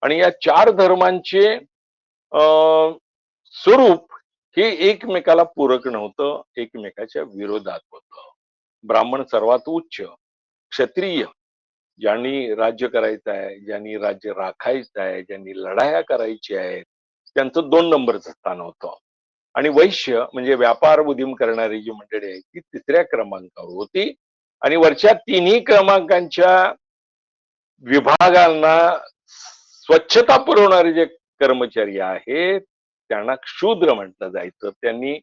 आणि या 4 धर्मांचे स्वरूप हे एकमेकाला पूरक नव्हतं, एकमेकाच्या विरोधात होतं. ब्राह्मण सर्वात उच्च, क्षत्रिय ज्यांनी राज्य करायचं आहे, ज्यांनी राज्य राखायचं आहे, ज्यांनी लढाया करायच्या आहेत, त्यांचं 2 नंबरचं स्थान होतं. आणि वैश्य म्हणजे व्यापार उदीम करणारी जी मंडळी आहे ती 3ऱ्या क्रमांकावर होती. आणि वरच्या 3ही क्रमांकांच्या विभागांना स्वच्छता पुरवणारे जे कर्मचारी आहेत त्यांना शूद्र म्हटलं जायचं. त्यांनी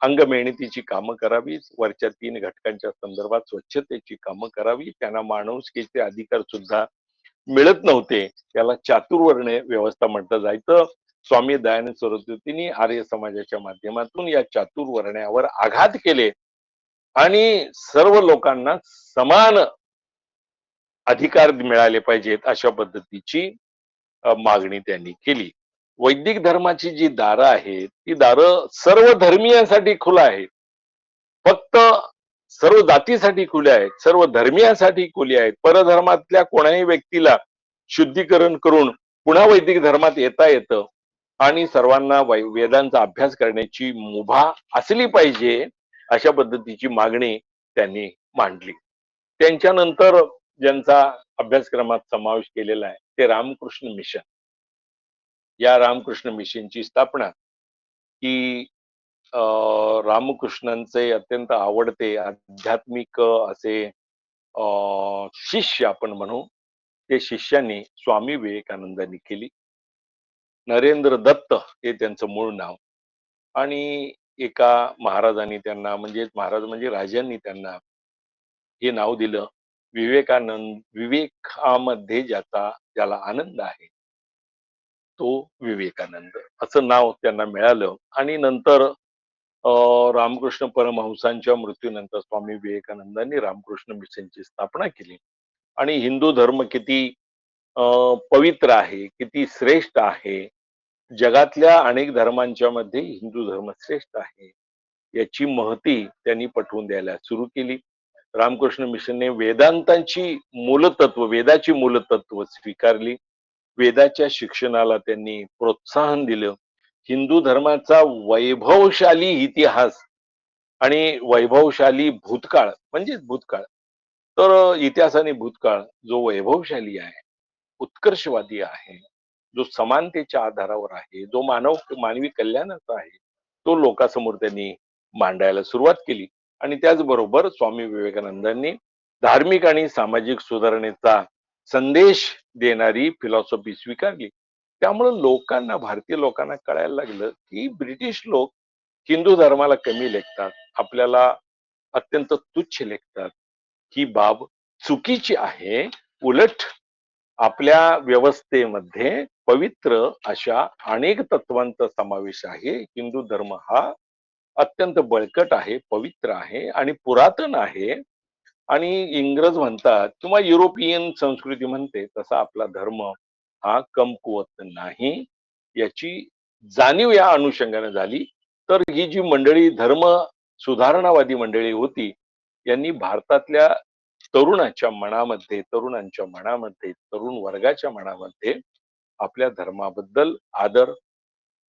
अंग मेहनतीची कामं करावी, वरच्या 3 घटकांच्या संदर्भात स्वच्छतेची कामं करावी. त्यांना माणुसकीचे अधिकार सुद्धा मिळत नव्हते. त्याला चातुर्वर्ण्य व्यवस्था म्हटलं जायचं. स्वामी दयानंद सरस्वतींनी आर्य समाजाच्या माध्यमातून या चातुर्वर्ण्यावर आघात केले आणि सर्व लोकांना समान अधिकार मिळाले पाहिजेत अशा पद्धतीची मागणी त्यांनी केली. वैदिक धर्माची जी दारं आहेत ती दारं सर्व धर्मीयांसाठी खुलं आहेत. फक्त सर्व जातीसाठी खुले आहेत, सर्व धर्मियांसाठी खुली आहेत. परधर्मातल्या कोणाही व्यक्तीला शुद्धीकरण करून पुन्हा वैदिक धर्मात येता येतं आणि सर्वांना वेदांचा अभ्यास करण्याची मुभा असली पाहिजे अशा पद्धतीची मागणी त्यांनी मांडली. त्यांच्यानंतर ज्यांचा अभ्यासक्रमात समावेश केलेला आहे ते रामकृष्ण मिशन. या रामकृष्ण मिशनची स्थापना ही रामकृष्णांचे अत्यंत आवडते आध्यात्मिक असे शिष्य आपण म्हणू, ते शिष्यांनी स्वामी विवेकानंदांनी केली. नरेंद्र दत्त हे त्यांचं मूळ नाव आणि एका महाराजांनी त्यांना महाराज म्हणजे राजांनी त्यांना हे नाव दिलं विवेकानंद. विवेकामध्ये ज्याला आनंद आहे तो विवेकानंद असं नाव त्यांना मिळालं. आणि नंतर रामकृष्ण परमहंसांच्या मृत्यूनंतर स्वामी विवेकानंदांनी रामकृष्ण मिशनची स्थापना केली. आणि हिंदू धर्म किती पवित्र आहे, किती श्रेष्ठ आहे, जगातल्या अनेक धर्मांच्या मध्ये हिंदू धर्म श्रेष्ठ आहे याची महती त्यांनी पटवून द्यायला सुरू केली. रामकृष्ण मिशनने वेदांतांची मूलतत्व, वेदाची मूलतत्व स्वीकारली. वेदाच्या शिक्षणाला त्यांनी प्रोत्साहन दिलं. हिंदू धर्माचा वैभवशाली इतिहास आणि वैभवशाली भूतकाळ म्हणजेच भूतकाळ, तर इतिहास आणि भूतकाळ जो वैभवशाली आहे, उत्कर्षवादी आहे, जो समानतेच्या आधारावर आहे, जो मानवी कल्याणाचा आहे, तो लोकांसमोर त्यांनी मांडायला सुरुवात केली. आणि त्याचबरोबर स्वामी विवेकानंदांनी धार्मिक आणि सामाजिक सुधारणेचा संदेश देणारी फिलॉसॉफी स्वीकारली. त्यामुळे लोकांना, भारतीय लोकांना कळायला लागलं की ब्रिटिश लोक हिंदू धर्माला कमी लेखतात, आपल्याला अत्यंत तुच्छ लेखतात, ही बाब चुकीची आहे. उलट आपल्या व्यवस्थेमध्ये पवित्र अशा अनेक तत्वांचा समावेश आहे. हिंदू धर्म हा अत्यंत बळकट आहे, पवित्र आहे आणि पुरातन आहे. आणि इंग्रज म्हणतात किंवा युरोपियन संस्कृती म्हणते तसा आपला धर्म हा कमकुवत नाही याची जाणीव या अनुषंगाने झाली. तर ही जी मंडळी धर्म सुधारणावादी मंडळी होती यांनी भारतातल्या तरुणांच्या मनामध्ये, तरुण वर्गाच्या मनामध्ये आपल्या धर्माबद्दल आदर,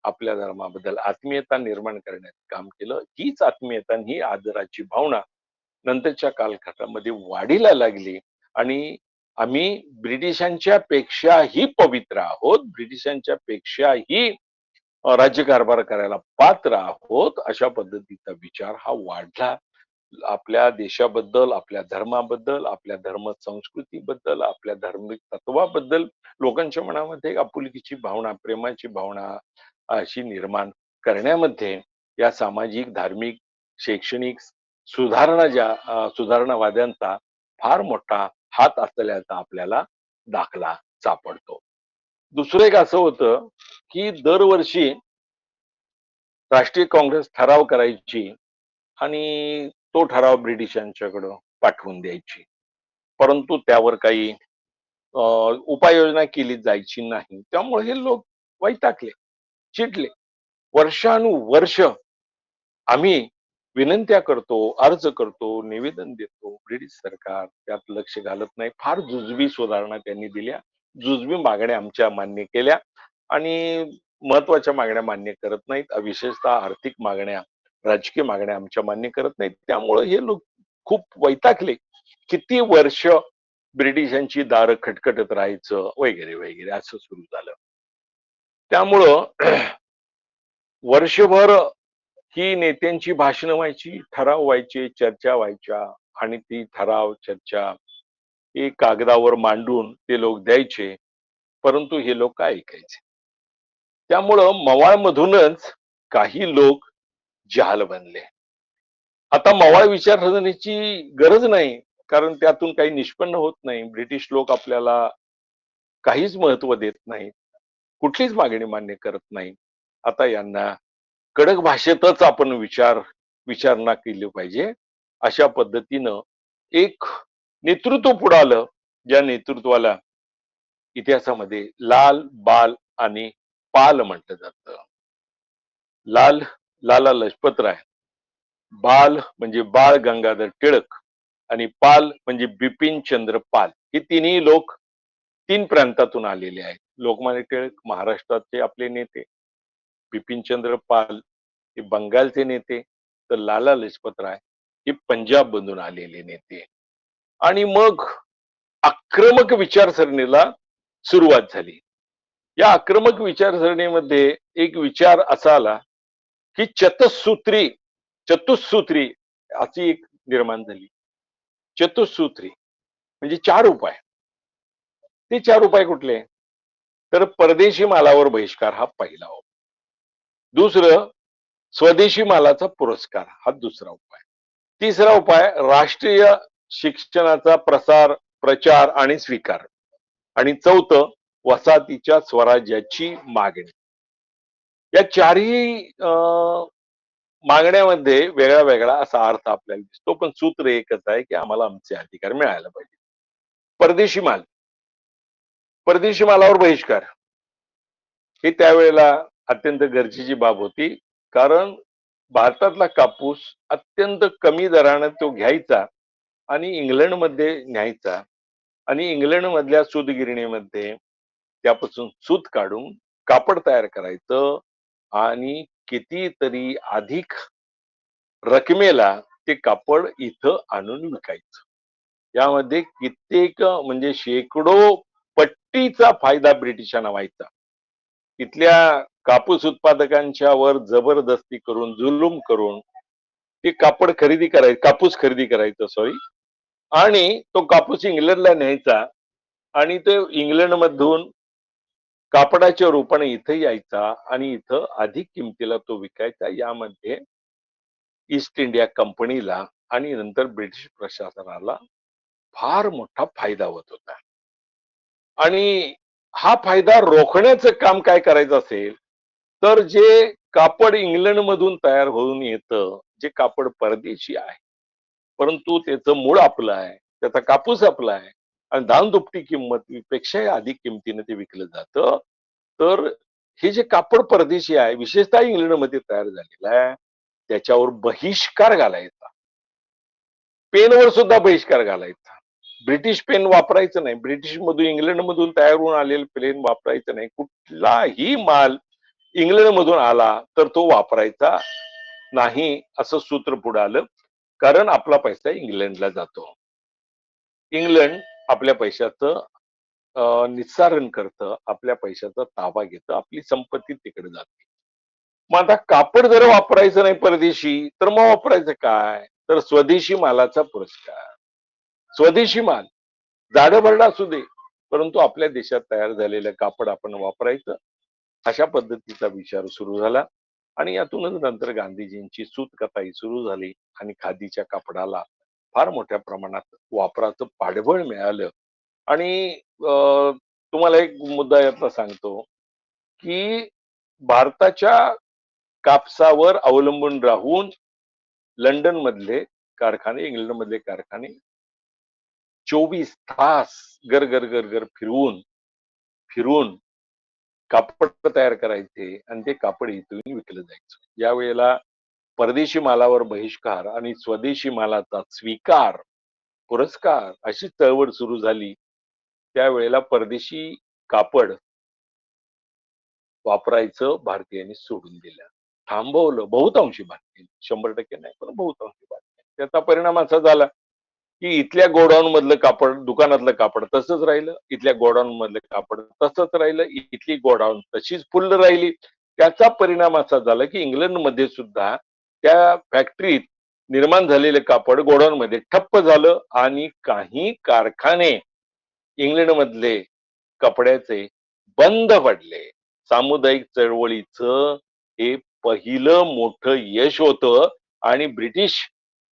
आपल्या धर्माबद्दल आत्मीयता निर्माण करण्याचं काम केलं. हीच आत्मीयता, ही आदराची भावना नंतरच्या कालखंडामध्ये वाढीला लागली आणि आम्ही ब्रिटिशांच्या पेक्षाही पवित्र आहोत, ब्रिटिशांच्या पेक्षाही राज्यकारभार करायला पात्र आहोत अशा पद्धतीचा विचार हा वाढला. आपल्या देशाबद्दल, आपल्या धर्माबद्दल, आपल्या धर्म संस्कृतीबद्दल, आपल्या धार्मिक तत्वाबद्दल लोकांच्या मनामध्ये आपुलकीची भावना, प्रेमाची भावना अशी निर्माण करण्यामध्ये या सामाजिक, धार्मिक, शैक्षणिक सुधारणावाद्यांचा फार मोठा हात असल्याचा आपल्याला दाखला सापडतो. दुसरं एक असं होतं की दरवर्षी राष्ट्रीय काँग्रेस ठराव करायची आणि तो ठराव ब्रिटिशांच्याकडं पाठवून द्यायची, परंतु त्यावर काही उपाययोजना केली जायची नाही. त्यामुळे हे लोक वैतागले, चिडले. वर्षानुवर्ष आम्ही विनंत्या करतो, अर्ज करतो, निवेदन देतो, ब्रिटिश सरकार त्यात लक्ष घालत नाही. फार जुजबी सुधारणा त्यांनी दिल्या, जुजबी मागण्या आमच्या मान्य केल्या आणि महत्वाच्या मागण्या मान्य करत नाहीत. विशेषतः आर्थिक मागण्या, राजकीय मागण्या आमच्या मान्य करत नाहीत. त्यामुळे हे लोक खूप वैतागले. किती वर्ष ब्रिटिशांची दारं खटखटत राहायचं वगैरे वगैरे असं सुरू झालं. त्यामुळं वर्षभर ही नेत्यांची भाषणं व्हायची, ठराव व्हायचे, चर्चा व्हायच्या आणि ती ठराव, चर्चा हे कागदावर मांडून ते लोक द्यायचे, परंतु हे लोक काय ऐकायचे. त्यामुळं मवाळमधूनच काही लोक जहाल बनले. आता मवाळ विचारसरणीची गरज नाही, कारण त्यातून काही निष्पन्न होत नाही. ब्रिटिश लोक आपल्याला काहीच महत्व देत नाहीत, कुठलीच मागणी मान्य करत नाही. आता यांना कडक भाषेतच आपण विचारणा केली पाहिजे. अशा पद्धतीनं एक नेतृत्व पुढे आलं, ज्या नेतृत्वाला इतिहासामध्ये लाल, बाल आणि पाल म्हटलं जातं. लाल, लाला लजपतराय, बाल म्हणजे बाळ गंगाधर टिळक आणि पाल म्हणजे बिपिन चंद्र पाल. हे तिन्ही लोक तीन प्रांतातून आलेले आहेत. लोकमान्य टिळक महाराष्ट्राचे आपले नेते, बिपिन चंद्र पाल हे बंगालचे नेते, तर लाला लजपत राय हे पंजाब मधून आलेले नेते. आणि मग आक्रमक विचारसरणीला सुरुवात झाली. या आक्रमक विचारसरणीमध्ये एक विचार असा आला की चतुसूत्री अशी एक निर्माण झाली. चतुसूत्री म्हणजे 4 उपाय. ते 4 उपाय कुठले? तर परदेशी मालावर बहिष्कार हा पहिला उपाय. दुसरं, स्वदेशी मालाचा पुरस्कार हा दुसरा उपाय. तिसरा उपाय, राष्ट्रीय शिक्षणाचा प्रचार आणि स्वीकार. आणि चौथं, वसाहतीच्या स्वराज्याची मागणी. या चारही मागण्यामध्ये वेगळा वेगळा असा अर्थ आपल्याला दिसतो, पण सूत्र एकच आहे की आम्हाला आमचे अधिकार मिळायला पाहिजे. परदेशी मालावर बहिष्कार ही त्यावेळेला अत्यंत गरजेची बाब होती, कारण भारतातला कापूस अत्यंत कमी दराने तो घ्यायचा आणि इंग्लंडमध्ये न्यायचा आणि इंग्लंड मधल्या सूतगिरणीमध्ये त्यापासून सूत काढून कापड तयार करायचं आणि कितीतरी अधिक रकमेला ते कापड इथं आणून विकायचं. यामध्ये कित्येक म्हणजे शेकडो पट्टीचा फायदा ब्रिटिशांना व्हायचा. इथल्या कापूस उत्पादकांच्या वर जबरदस्ती करून, जुलूम करून ते कापूस खरेदी करायचं सॉरी, आणि तो कापूस इंग्लंडला न्यायचा आणि तो इंग्लंड मधून कापडाच्या रूपाने इथं यायचा आणि इथं अधिक किमतीला तो विकायचा. यामध्ये ईस्ट इंडिया कंपनीला आणि नंतर ब्रिटिश प्रशासनाला फार मोठा फायदा होत होता. आणि हा फायदा रोखण्याचं काम काय करायचं असेल, तर जे कापड इंग्लंड मधून तयार होऊन येतं, जे कापड परदेशी आहे, परंतु त्याचं मूळ आपलं आहे, त्याचा कापूस आपला आहे आणि दानदुपटी किंमतीपेक्षाही अधिक किमतीने ते विकलं जातं. तर हे जे कापड परदेशी आहे, विशेषतः इंग्लंडमध्ये तयार झालेलं आहे, त्याच्यावर बहिष्कार घालायचा. पेनवर सुद्धा बहिष्कार घालायचा. ब्रिटिश पेन वापरायचं नाही. ब्रिटिश मधून इंग्लंड मधून तयार होऊन आलेलं पेन वापरायचं नाही. कुठलाही माल इंग्लंड मधून आला तर तो वापरायचा नाही, असं सूत्र पुढे आलं. कारण आपला पैसा इंग्लंडला जातो. इंग्लंड आपल्या पैशाचं निस्सारण करतं, आपल्या पैशाचा ताबा घेतं, आपली संपत्ती तिकडे जाते. मग आता कापड जर वापरायचं नाही परदेशी, तर मग वापरायचं काय? तर स्वदेशी मालाचा पुरस्कार. स्वदेशी माल जाडं असू दे, परंतु आपल्या देशात तयार झालेलं कापड आपण वापरायचं. अशा पद्धतीचा विचार सुरू झाला आणि यातूनच नंतर गांधीजींची सूतकताई सुरू झाली आणि खादीच्या कापडाला फार मोठ्या प्रमाणात वापराचं पाठबळ मिळालं. आणि तुम्हाला एक मुद्दा यातला सांगतो की भारताच्या कापसावर अवलंबून राहून लंडन मधले कारखाने, इंग्लंड मधले कारखाने 24 तास गर गर गर गर फिरवून फिरून कापड तयार करायचे आणि ते कापड इथून विकलं जायचं. या वेळेला परदेशी मालावर बहिष्कार आणि स्वदेशी मालाचा स्वीकार, पुरस्कार अशी चळवळ सुरू झाली. त्यावेळेला परदेशी कापड वापरायचं भारतीयांनी सोडून दिलं, थांबवलं. बहुतांशी भारतीय, 100% नाही, पण बहुतांशी भारतीय. त्याचा परिणाम असा झाला की इथल्या गोडाऊन मधलं कापड, दुकानातलं कापड तसंच राहिलं, इथल्या गोडाऊन मधलं कापड तसंच राहिलं, इथली गोडाऊन तशीच फुल्ल राहिली. त्याचा परिणाम असा झाला की इंग्लंड मध्ये सुद्धा त्या फॅक्टरीत निर्माण झालेले कापड गोडाऊन मध्ये ठप्प झालं आणि काही कारखाने इंग्लंड मधले कपड्याचे बंद पडले. सामुदायिक चळवळीचं हे पहिलं मोठं यश होतं आणि ब्रिटिश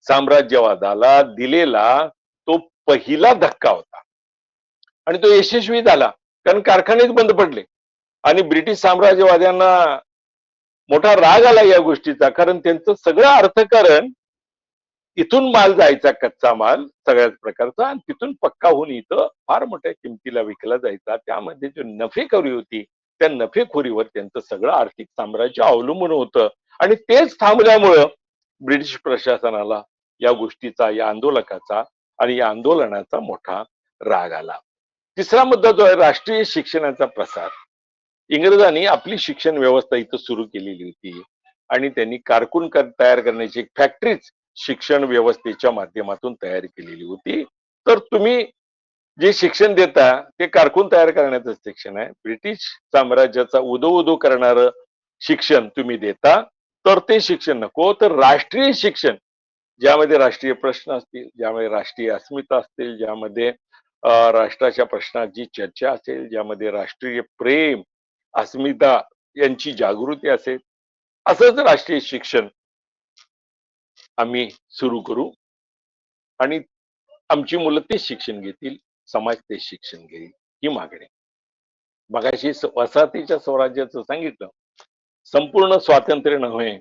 साम्राज्यवादाला दिलेला तो पहिला धक्का होता आणि तो यशस्वी झाला कारण कारखानेच बंद पडले आणि ब्रिटिश साम्राज्यवाद्यांना मोठा राग आला या गोष्टीचा कारण त्यांचं सगळं अर्थकारण इथून माल जायचा कच्चा माल सगळ्याच प्रकारचा आणि तिथून पक्का होऊन इथं फार मोठ्या किमतीला विकला जायचा त्यामध्ये जो नफेखोरी होती त्या नफेखोरीवर त्यांचं सगळं आर्थिक साम्राज्य अवलंबून होतं आणि तेच थांबल्यामुळं ब्रिटिश प्रशासनाला या गोष्टीचा या आंदोलकाचा आणि या आंदोलनाचा मोठा राग आला तिसरा मुद्दा जो आहे राष्ट्रीय शिक्षणाचा प्रसार इंग्रजांनी आपली शिक्षण व्यवस्था इथं सुरू केलेली होती आणि त्यांनी कारकून तयार करण्याची एक फॅक्टरीच शिक्षण व्यवस्थेच्या माध्यमातून तयार केलेली होती तर तुम्ही जे शिक्षण देता ते कारकून तयार करण्याचं शिक्षण आहे ब्रिटिश साम्राज्याचा उदो उदो करणारं शिक्षण तुम्ही देता तर ते शिक्षण नको तर राष्ट्रीय शिक्षण ज्यामध्ये राष्ट्रीय प्रश्न असतील ज्यामध्ये राष्ट्रीय अस्मिता असतील ज्यामध्ये राष्ट्राच्या प्रश्नाची चर्चा असेल ज्यामध्ये राष्ट्रीय प्रेम अस्मिता यांची जागृती असेल असंच राष्ट्रीय शिक्षण आम्ही सुरू करू आणि आमची मुलं तेच शिक्षण घेतील समाज तेच शिक्षण घेईल ही मागणी मगाशी वसाहतीच्या स्वराज्याचं सांगितलं संपूर्ण स्वातंत्र्य नव्हे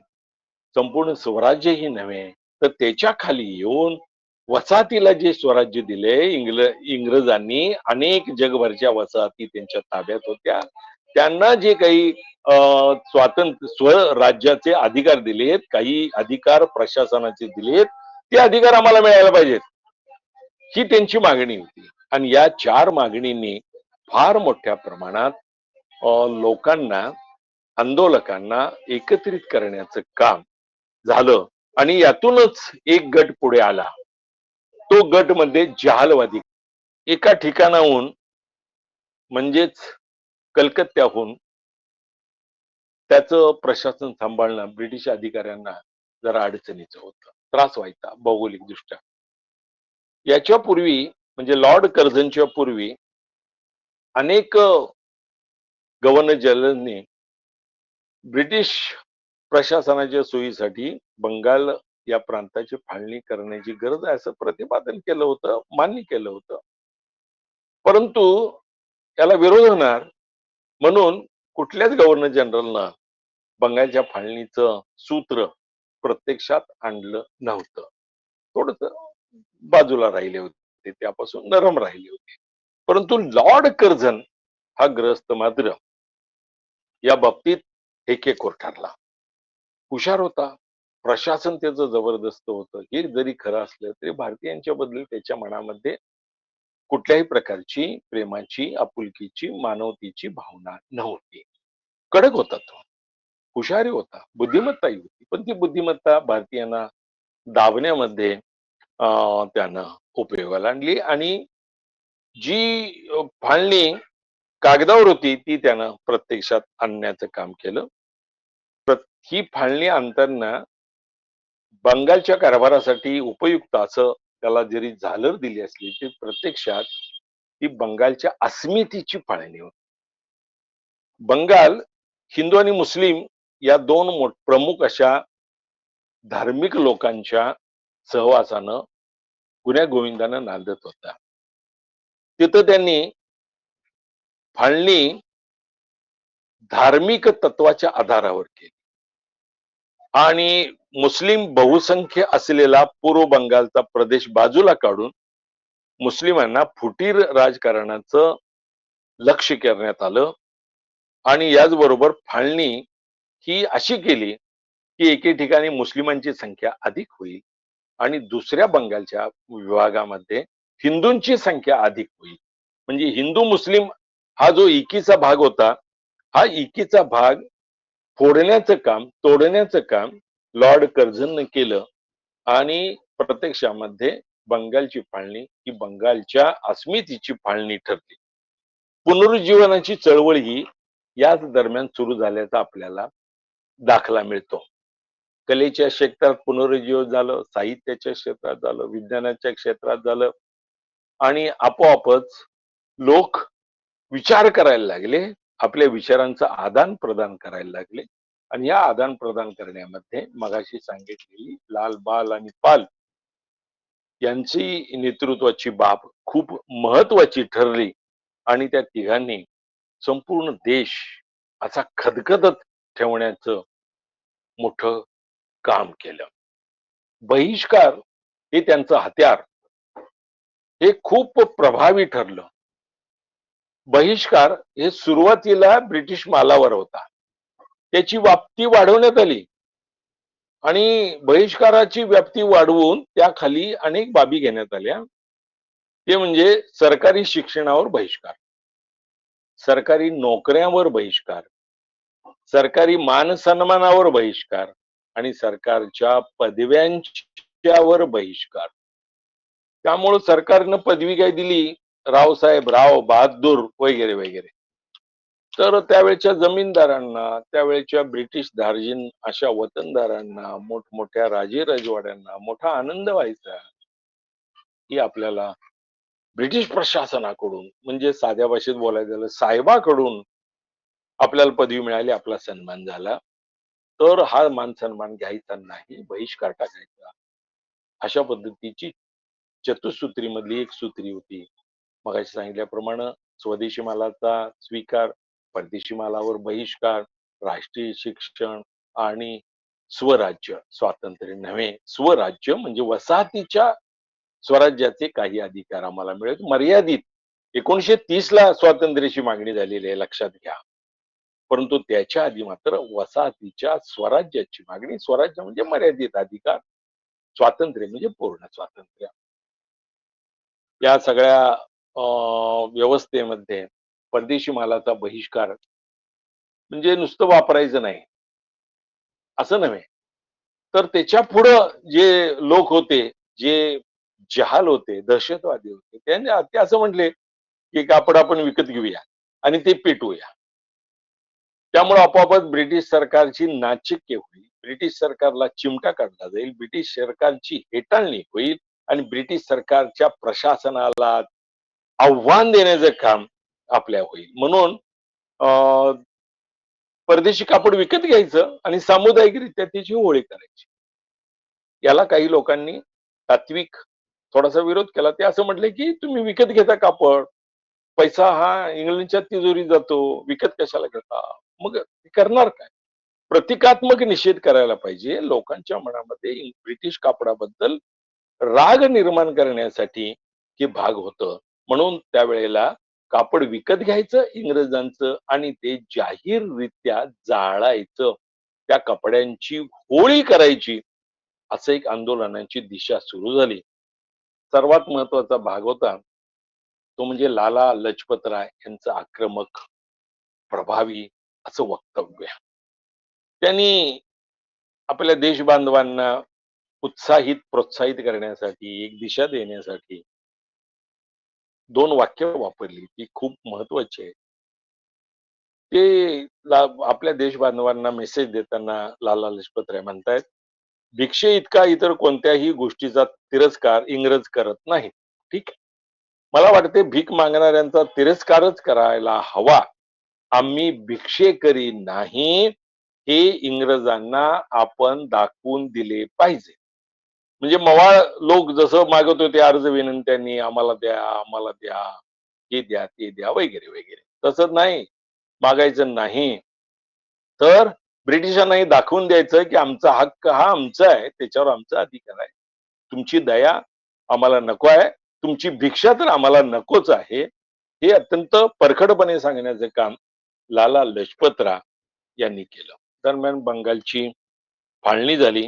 संपूर्ण स्वराज्यही नव्हे तर त्याच्या खाली येऊन वसाहतीला जे स्वराज्य दिले इंग्रजांनी अनेक जगभरच्या वसाहती त्यांच्या ताब्यात होत्या त्यांना जे काही स्वातंत्र्य स्वराज्याचे अधिकार दिलेत काही अधिकार प्रशासनाचे दिलेत ते अधिकार आम्हाला मिळायला पाहिजेत ही त्यांची मागणी होती आणि या चार मागणींनी फार मोठ्या प्रमाणात लोकांना आंदोलकांना एकत्रित करण्याचं काम झालं आणि यातूनच एक गट पुढे आला तो गट मध्ये जहालवादी एका ठिकाणाहून म्हणजेच कलकत्त्याहून त्याचं प्रशासन सांभाळणं ब्रिटिश अधिकाऱ्यांना जरा अडचणीचं होतं त्रास व्हायचा भौगोलिक दृष्ट्या याच्यापूर्वी म्हणजे लॉर्ड कर्झनच्या पूर्वी अनेक गव्हर्नर जनरलनी ब्रिटिश प्रशासनाच्या सोयीसाठी बंगाल या प्रांताची फाळणी करण्याची गरज आहे असं प्रतिपादन केलं होतं मान्य केलं होतं परंतु त्याला विरोध होणार म्हणून कुठल्याच गव्हर्नर जनरलनं बंगालच्या फाळणीचं सूत्र प्रत्यक्षात आणलं नव्हतं थोडस बाजूला राहिले होते त्यापासून नरम राहिले होते परंतु लॉर्ड कर्झन हा ग्रस्त मात्र या बाबतीत हेकेखोर ठरला हुशार होता प्रशासन त्याचं जबरदस्त होतं हे जरी खरं असलं तरी भारतीयांच्या बद्दल त्याच्या मनामध्ये कुठल्याही प्रकारची प्रेमाची आपुलकीची मानवतेची भावना नव्हती कडक होता तो हुशारी होता बुद्धिमत्ताही होती पण ती बुद्धिमत्ता भारतीयांना दाबण्यामध्ये त्यानं उपयोगाला आणली आणि जी फाळणी कागदावर होती ती त्यानं प्रत्यक्षात आणण्याचं काम केलं ही फाळणी आणताना बंगालच्या कारभारासाठी उपयुक्त असं त्याला जरी झालर दिली असली तरी प्रत्यक्षात ती बंगालच्या अस्मितेची फाळणी होती बंगाल हिंदू आणि मुस्लिम या दोन प्रमुख अशा धार्मिक लोकांच्या सहवासानं गुण्या गोविंदानं नांदत होता तिथं त्यांनी फाळणी धार्मिक तत्वाच्या आधारावर केली आणि मुस्लिम बहुसंख्य असलेला पूर्व बंगालचा प्रदेश बाजूला काढून मुस्लिमांना फुटीर राजकारणाचं लक्ष करण्यात आलं आणि याचबरोबर फाळणी ही अशी केली की एके ठिकाणी मुस्लिमांची संख्या अधिक होईल आणि दुसऱ्या बंगालच्या विभागामध्ये हिंदूंची संख्या अधिक होईल म्हणजे हिंदू मुस्लिम हा जो एकीचा भाग होता हा एकीचा भाग फोडण्याचं काम तोडण्याचं काम लॉर्ड कर्झननं केलं आणि प्रत्यक्षामध्ये बंगालची फाळणी ही बंगालच्या अस्मितेची फाळणी ठरली पुनरुज्जीवनाची चळवळ ही याच दरम्यान सुरू झाल्याचा आपल्याला दाखला मिळतो कलेच्या क्षेत्रात पुनरुज्जीवन झालं साहित्याच्या क्षेत्रात झालं विज्ञानाच्या क्षेत्रात झालं आणि आपोआपच लोक विचार करायला लागले आपल्या विचारांचं आदान प्रदान करायला लागले आणि या आदान प्रदान करण्यामध्ये मगाशी सांगितलेली लाल, बाल आणि पाल यांची नेतृत्वाची बाब खूप महत्वाची ठरली आणि त्या तिघांनी संपूर्ण देश असा खदखदत ठेवण्याचं मोठं काम केलं. बहिष्कार हे त्यांचं हत्यार हे खूप प्रभावी ठरलं. बहिष्कार हे सुरुवातीला ब्रिटिश मालावर होता. त्याची व्याप्ती वाढवण्यात आली आणि बहिष्काराची व्याप्ती वाढवून त्याखाली अनेक बाबी घेण्यात आल्या. ते म्हणजे सरकारी शिक्षणावर बहिष्कार, सरकारी नोकऱ्यांवर बहिष्कार, सरकारी मान सन्मानावर बहिष्कार आणि सरकारच्या पदव्यांच्यावर बहिष्कार. त्यामुळे सरकारनं पदवी काय दिली, रावसाहेब राव बहादूर वगैरे वगैरे. तर त्यावेळच्या जमीनदारांना, त्यावेळच्या ब्रिटिश धार्जिन अशा वतनदारांना, मोठमोठ्या राजे रजवाड्यांना मोठा आनंद व्हायचा की आपल्याला ब्रिटिश प्रशासनाकडून, म्हणजे साध्या भाषेत बोलायचं झालं साहेबाकडून आपल्याला पदवी मिळाली, आपला सन्मान झाला. तर हा मान सन्मान घ्यायचा नाही, बहिष्कार टाकायचा. अशा पद्धतीची चतुसूत्री मधली एक सूत्री होती. मगाशी सांगितल्याप्रमाणे स्वदेशी मालाचा स्वीकार, परदेशी मालावर बहिष्कार, राष्ट्रीय शिक्षण आणि स्वराज्य. स्वातंत्र्य नव्हे, स्वराज्य म्हणजे वसाहतीच्या स्वराज्याचे काही अधिकार आम्हाला मिळत, मर्यादित. 1930 ला स्वातंत्र्याची मागणी झालेली आहे, लक्षात घ्या. परंतु त्याच्या आधी मात्र वसाहतीच्या स्वराज्याची मागणी. स्वराज्य म्हणजे मर्यादित अधिकार, स्वातंत्र्य म्हणजे पूर्ण स्वातंत्र्य. या सगळ्या व्यवस्थेमध्ये परदेशी मालाचा बहिष्कार म्हणजे नुसतं वापरायचं नाही असं नव्हे, तर त्याच्या पुढं जे लोक होते, जे जहाल होते, दहशतवादी होते, त्यांनी ते असं म्हटले की कापड आपण विकत घेऊया आणि ते पेटवूया. त्यामुळे आपोआपच ब्रिटिश सरकारची नाचिक्य होईल, ब्रिटिश सरकारला चिमटा काढला जाईल, ब्रिटिश सरकारची हेटाळणी होईल आणि ब्रिटिश सरकारच्या प्रशासनाला आव्हान देण्याचं काम आपल्या होईल. म्हणून परदेशी कापड विकत घ्यायचं आणि सामुदायिकरित्या त्याची होळी करायची. याला काही लोकांनी तात्विक थोडासा विरोध केला. ते असं म्हटले की तुम्ही विकत घेता कापड, पैसा हा इंग्लंडच्या तिजोरीत जातो, विकत कशाला घेता? मग करणार काय? प्रतिकात्मक निषेध करायला पाहिजे. लोकांच्या मनामध्ये ब्रिटिश कापडाबद्दल राग निर्माण करण्यासाठी हे भाग होतं. म्हणून त्यावेळेला कापड विकत घ्यायचं इंग्रजांचं आणि ते जाहीररित्या जाळायचं. त्या कपड्यांची होळी करायची. असं एक आंदोलनाची दिशा सुरू झाली. सर्वात महत्वाचा भाग होता तो म्हणजे लाला लजपत राय यांचं आक्रमक, प्रभावी असं वक्तव्य. त्यांनी आपल्या देशबांधवांना उत्साहित, प्रोत्साहित करण्यासाठी, एक दिशा देण्यासाठी 2 वाक्य वापरली, ती खूप महत्वाची आहे. ते आपल्या देशबांधवांना मेसेज देताना लाला लजपत राय म्हणतायत, "भिक्षे इतका इतर कोणत्याही गोष्टीचा तिरस्कार इंग्रज करत नाहीत." ठीक आहे. मला वाटते भीक मागणाऱ्यांचा तिरस्कारच करायला हवा. आम्ही भिक्षेकरी नाही, हे इंग्रजांना आपण दाखवून दिले पाहिजे. म्हणजे मवाळ लोक जसं मागत होते अर्ज विनंत्यांनी, आम्हाला द्या, आम्हाला द्या, हे द्या, ते द्या वगैरे वगैरे. तसं नाही, मागायचं नाही. तर ब्रिटिशांनाही दाखवून द्यायचं की आमचा हक्क हा आमचा आहे, त्याच्यावर आमचा अधिकार आहे. तुमची दया आम्हाला नको आहे, तुमची भिक्षा तर आम्हाला नकोच आहे. हे अत्यंत परखडपणे सांगण्याचं काम लाला लजपत राय यांनी केलं. दरम्यान बंगालची फाळणी झाली.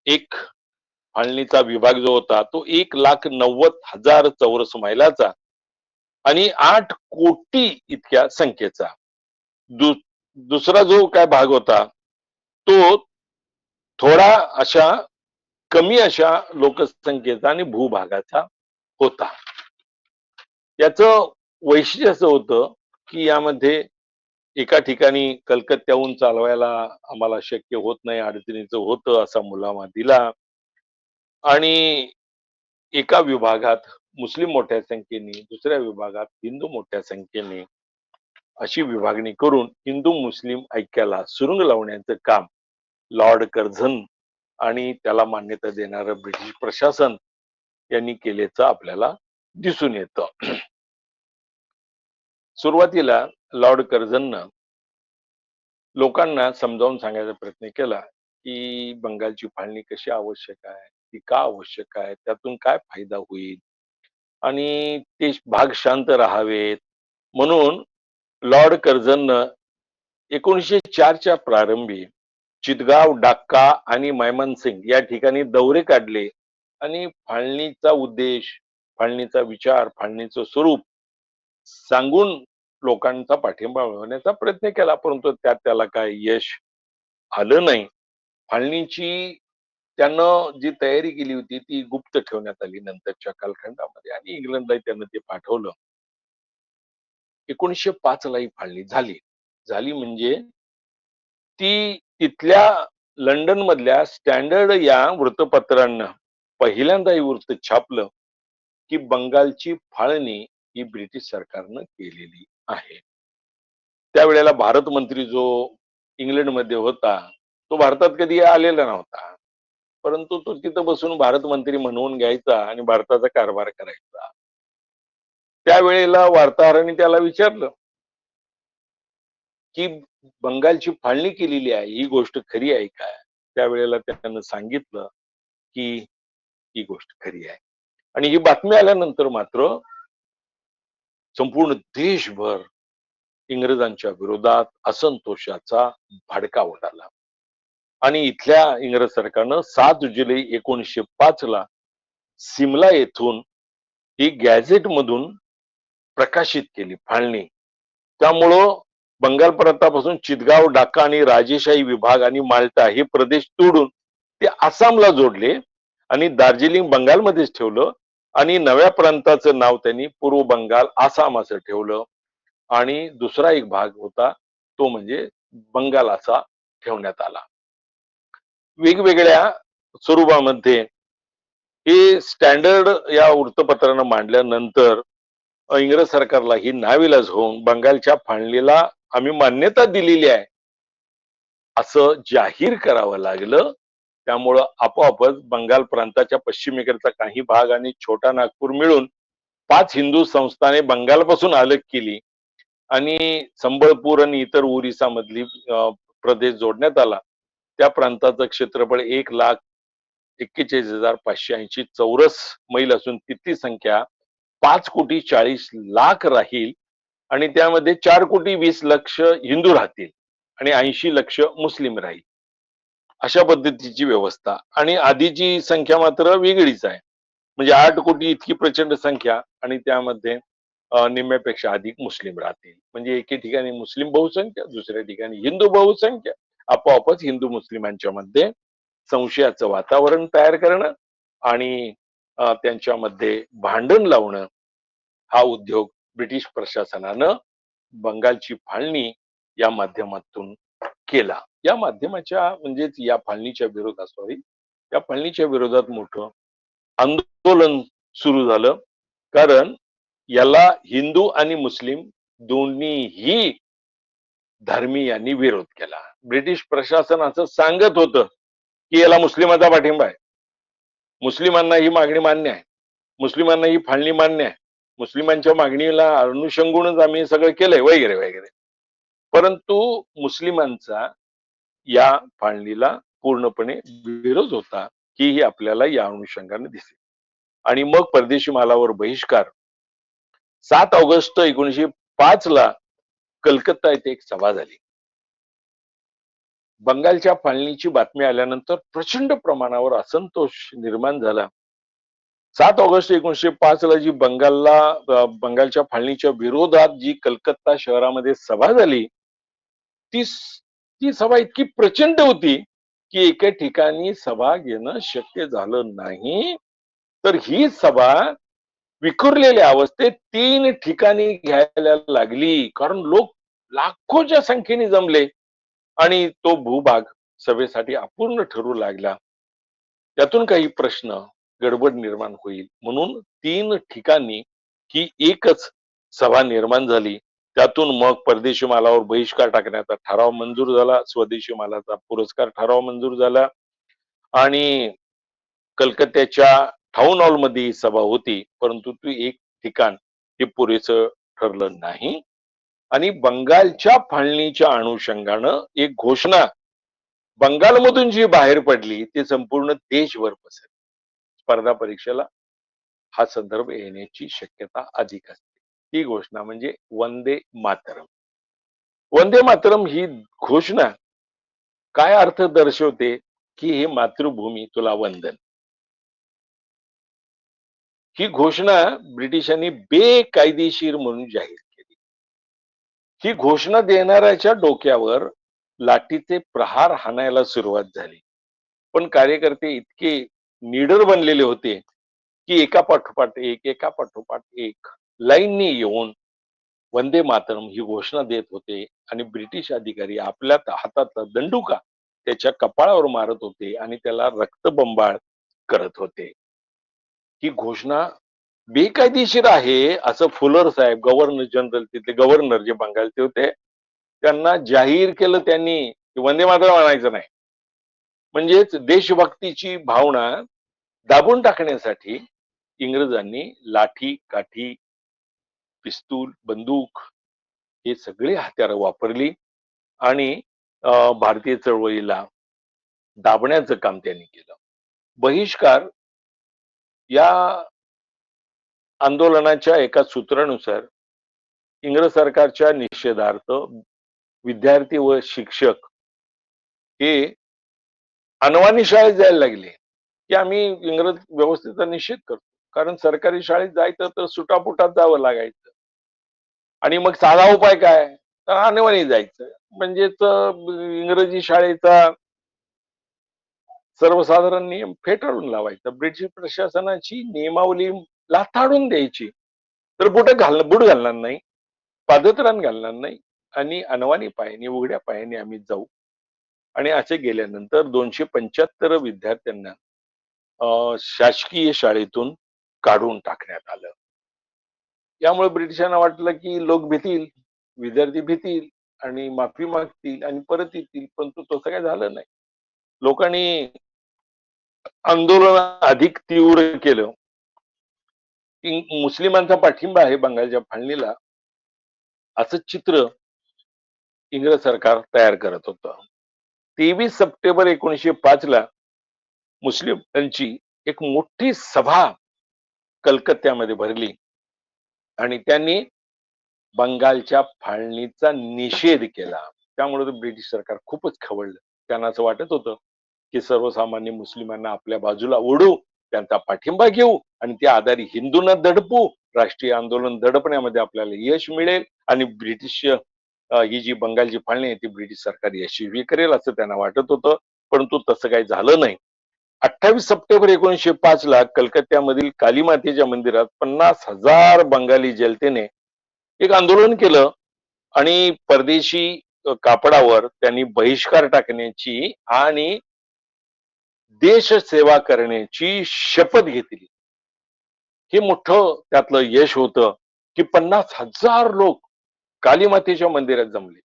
एक फाळणीचा विभाग जो होता तो 1,90,000 चौरस मैलाचा आणि 8 कोटी इतक्या संख्येचा. दुसरा जो काय भाग होता तो थोडा अशा कमी अशा लोकसंख्येचा आणि भूभागाचा होता. याचं वैशिष्ट्य असं होतं की यामध्ये एका ठिकाणी कलकत्त्याहून चालवायला आम्हाला शक्य होत नाही, अडचणीचं होतं असा मुलामा दिला आणि एका विभागात मुस्लिम मोठ्या संख्येने, दुसऱ्या विभागात हिंदू मोठ्या संख्येने अशी विभागणी करून हिंदू मुस्लिम ऐक्याला सुरुंग लावण्याचं काम लॉर्ड कर्झन आणि त्याला मान्यता देणारं ब्रिटिश प्रशासन यांनी केल्याचं आपल्याला दिसून येतं. सुरुवातीला लॉर्ड कर्झननं लोकांना समजावून सांगायचा प्रयत्न केला की बंगालची फाळणी कशी आवश्यक आहे, ती का आवश्यक आहे, त्यातून काय फायदा होईल आणि ते भाग शांत राहावेत म्हणून लॉर्ड कर्झननं 1904च्या प्रारंभी चितगाव, डाक्का आणि मैमनसिंग या ठिकाणी दौरे काढले आणि फाळणीचा उद्देश, फाळणीचा विचार, फाळणीचं स्वरूप सांगून लोकांचा पाठिंबा मिळवण्याचा प्रयत्न केला, परंतु त्यात त्याला काय यश आलं नाही. फाळणीची त्यानं जी तयारी केली होती ती गुप्त ठेवण्यात आली नंतरच्या कालखंडामध्ये आणि इंग्लंडला त्यानं ते पाठवलं. 1905 ला ही फाळणी झाली. झाली म्हणजे ती तिथल्या लंडन मधल्या स्टँडर्ड या वृत्तपत्रांना पहिल्यांदा हे वृत्त छापलं की बंगालची फाळणी ही ब्रिटिश सरकारनं केलेली आहे. त्यावेळेला भारत मंत्री जो इंग्लंडमध्ये होता तो भारतात कधी आलेला नव्हता, परंतु तो तिथं बसून भारत मंत्री म्हणवून घ्यायचा आणि भारताचा कारभार करायचा. त्यावेळेला वार्ताहरांनी त्याला विचारलं की बंगालची फाळणी केलेली आहे ही गोष्ट खरी आहे काय? त्यावेळेला त्यानं सांगितलं की ही गोष्ट खरी आहे. आणि ही बातमी आल्यानंतर मात्र संपूर्ण देशभर इंग्रजांच्या विरोधात असंतोषाचा भडका उडाला आणि इथल्या इंग्रज सरकारनं 7 जुलै 1905 ला सिमला येथून ही गॅझेट मधून प्रकाशित केली फाळणी. त्यामुळं बंगाल प्रांतापासून चितगाव, डाक्का आणि राजेशाही विभाग आणि माल्टा हे प्रदेश तोडून ते आसामला जोडले आणि दार्जिलिंग बंगालमध्येच ठेवलं आणि नव्या प्रांताचं नाव त्यांनी पूर्व बंगाल, आसाम असं ठेवलं आणि दुसरा एक भाग होता तो म्हणजे बंगाल असा ठेवण्यात आला. वेगवेगळ्या स्वरूपामध्ये हे स्टँडर्ड या वृत्तपत्रानं मांडल्यानंतर इंग्रज सरकारला ही नाविलाज होऊन बंगालच्या फाळणीला आम्ही मान्यता दिलेली आहे असं जाहीर करावं लागलं. त्यामुळं आपोआपच बंगाल प्रांताच्या पश्चिमेकडचा काही भाग आणि छोटा नागपूर मिळून 5 हिंदू संस्थाने बंगालपासून अलग केली आणि संबळपूर आणि इतर ओरिसा मधली प्रदेश जोडण्यात आला. त्या प्रांताचं क्षेत्रफळ 1,41,580 चौरस मैल असून तिथली संख्या 5,40,00,000 राहील आणि त्यामध्ये 4,20,00,000 हिंदू राहतील आणि 80,00,000 मुस्लिम राहील. अशा पद्धतीची व्यवस्था आणि आधीची संख्या मात्र वेगळीच आहे. म्हणजे 8 कोटी इतकी प्रचंड संख्या आणि त्यामध्ये निम्म्यापेक्षा अधिक मुस्लिम राहतील. म्हणजे एके ठिकाणी मुस्लिम बहुसंख्य, दुसऱ्या ठिकाणी हिंदू बहुसंख्य. आपोआपच हिंदू मुस्लिमांच्या मध्ये संशयाचं वातावरण तयार करणं आणि त्यांच्यामध्ये भांडण लावणं हा उद्योग ब्रिटिश प्रशासनानं बंगालची फाळणी या माध्यमातून केला. या माध्यमाच्या म्हणजेच या फाळणीच्या विरोधात या फाळणीच्या विरोधात मोठं आंदोलन सुरू झालं. कारण याला हिंदू आणि मुस्लिम दोन्हीही धर्मीयांनी विरोध केला. ब्रिटिश प्रशासन असं सांगत होतं की याला मुस्लिमाचा पाठिंबा आहे, मुस्लिमांना ही मागणी मान्य आहे, मुस्लिमांना ही फाळणी मान्य आहे, मुस्लिमांच्या मागणीला अनुषंगूनच आम्ही सगळं केलंय वगैरे वगैरे. परंतु मुस्लिमांचा या फाळणीला पूर्णपणे विरोध होता ही आपल्याला या अनुषंगाने दिसेल. आणि मग परदेशी मालावर बहिष्कार 7 ऑगस्ट 1905 ला कलकत्ता येथे एक सभा झाली. बंगालच्या फाळणीची बातमी आल्यानंतर प्रचंड प्रमाणावर असंतोष निर्माण झाला. 7 ऑगस्ट 1905 ला जी बंगालच्या फाळणीच्या विरोधात जी कलकत्ता शहरामध्ये सभा झाली ती ती सभा इतकी प्रचंड होती की एके ठिकाणी सभा घेणं शक्य झालं नाही. तर ही सभा विखुरलेल्या अवस्थेत 3 ठिकाणी घ्यायला लागली. कारण लोक लाखोच्या संख्येने जमले आणि तो भूभाग सभेसाठी अपूर्ण ठरू लागला. त्यातून काही प्रश्न गडबड निर्माण होईल म्हणून 3 ठिकाणी ही एकच सभा निर्माण झाली त्यातून मग परदेशी मालावर बहिष्कार टाकण्याचा ठराव मंजूर झाला, स्वदेशी मालाचा पुरस्कार ठराव मंजूर झाला आणि कलकत्त्याच्या टाउन हॉल मध्ये ही सभा होती, परंतु ती एक ठिकाण हे पुरेसं ठरलं नाही आणि बंगालच्या फाळणीच्या अनुषंगानं एक घोषणा बंगालमधून जी बाहेर पडली ती संपूर्ण देशभर पसरली. स्पर्धा परीक्षेला हा संदर्भ येण्याची शक्यता अधिक असते. ही घोषणा म्हणजे वंदे मातरम. वंदे मातरम ही घोषणा काय अर्थ दर्शवते की हे मातृभूमी तुला वंदन. ही घोषणा ब्रिटिशांनी बेकायदेशीर म्हणून जाहीर केली. ही घोषणा देणाऱ्याच्या डोक्यावर लाठीचे प्रहार हाणायला सुरुवात झाली. पण कार्यकर्ते इतके निडर बनलेले होते की एका पाठोपाठ एक लाईननी येऊन वंदे मातरम ही घोषणा देत होते आणि ब्रिटिश अधिकारी आपल्या हातातला दंडुका त्याच्या कपाळावर मारत होते आणि त्याला रक्तबंबाळ करत होते. ही घोषणा बेकायदेशीर आहे असं फुलर साहेब गव्हर्नर जनरल तिथले गव्हर्नर जे बंगालचे होते त्यांना जाहीर केलं त्यांनी की वंदे मातरम म्हणायचं नाही. म्हणजेच देशभक्तीची भावना दाबून टाकण्यासाठी इंग्रजांनी लाठी काठी पिस्तूल बंदूक हे सगळे हत्यारं वापरली आणि भारतीय चळवळीला दाबण्याचं काम त्यांनी केलं. बहिष्कार या आंदोलनाच्या एका सूत्रानुसार इंग्रज सरकारच्या निषेधार्थ विद्यार्थी व शिक्षक हे अनवाणी शाळेत जायला लागले की आम्ही इंग्रज व्यवस्थेचा निषेध करतो. कारण सरकारी शाळेत जायचं तर सुटापुटात जावं लागायचं आणि मग साधा उपाय काय तर अनवाणी जायचं. म्हणजेच इंग्रजी शाळेचा सर्वसाधारण नियम फेटाळून लावायचा. ब्रिटिश प्रशासनाची नियमावली लाथाडून द्यायची. तर बूट घालणार नाही, पादत्राण घालणार नाही आणि अनवाणी पायाने उघड्या पायाने आम्ही जाऊ. आणि असे गेल्यानंतर 275 विद्यार्थ्यांना शासकीय शाळेतून काढून टाकण्यात आलं. यामुळे ब्रिटिशांना वाटलं की लोक भीतील, विद्यार्थी भीतील आणि माफी मागतील आणि परत येतील, परंतु तसं काही झालं नाही. लोकांनी आंदोलन अधिक तीव्र केलं. मुस्लिमांचा पाठिंबा आहे बंगालच्या फाळणीला असं चित्र इंग्रज सरकार तयार करत होतं. 23 सप्टेंबर 1905 ला मुस्लिमांची एक मोठी सभा कलकत्त्यामध्ये भरली आणि त्यांनी बंगालच्या फाळणीचा निषेध केला. त्यामुळे ब्रिटिश सरकार खूपच खवळलं. त्यांना असं वाटत होतं की सर्वसामान्य मुस्लिमांना आपल्या बाजूला ओढू, त्यांचा पाठिंबा घेऊ आणि त्या आधारे हिंदूंना दडपू, राष्ट्रीय आंदोलन दडपण्यामध्ये आपल्याला यश मिळेल आणि ब्रिटिश ही जी बंगालची फाळणी आहे ती ब्रिटिश सरकार यशस्वी करेल असं त्यांना वाटत होतं. परंतु तसं काही झालं नाही. 28 सप्टेंबर 1905 ला कलकत्त्यामधील कालीमातेच्या मंदिरात 50,000 बंगाली जनतेने एक आंदोलन केलं आणि परदेशी कापडावर त्यांनी बहिष्कार टाकण्याची आणि देश सेवा करण्याची शपथ घेतली. हे मोठं त्यातलं यश होतं की 50,000 लोक कालीमातेच्या मंदिरात जमले.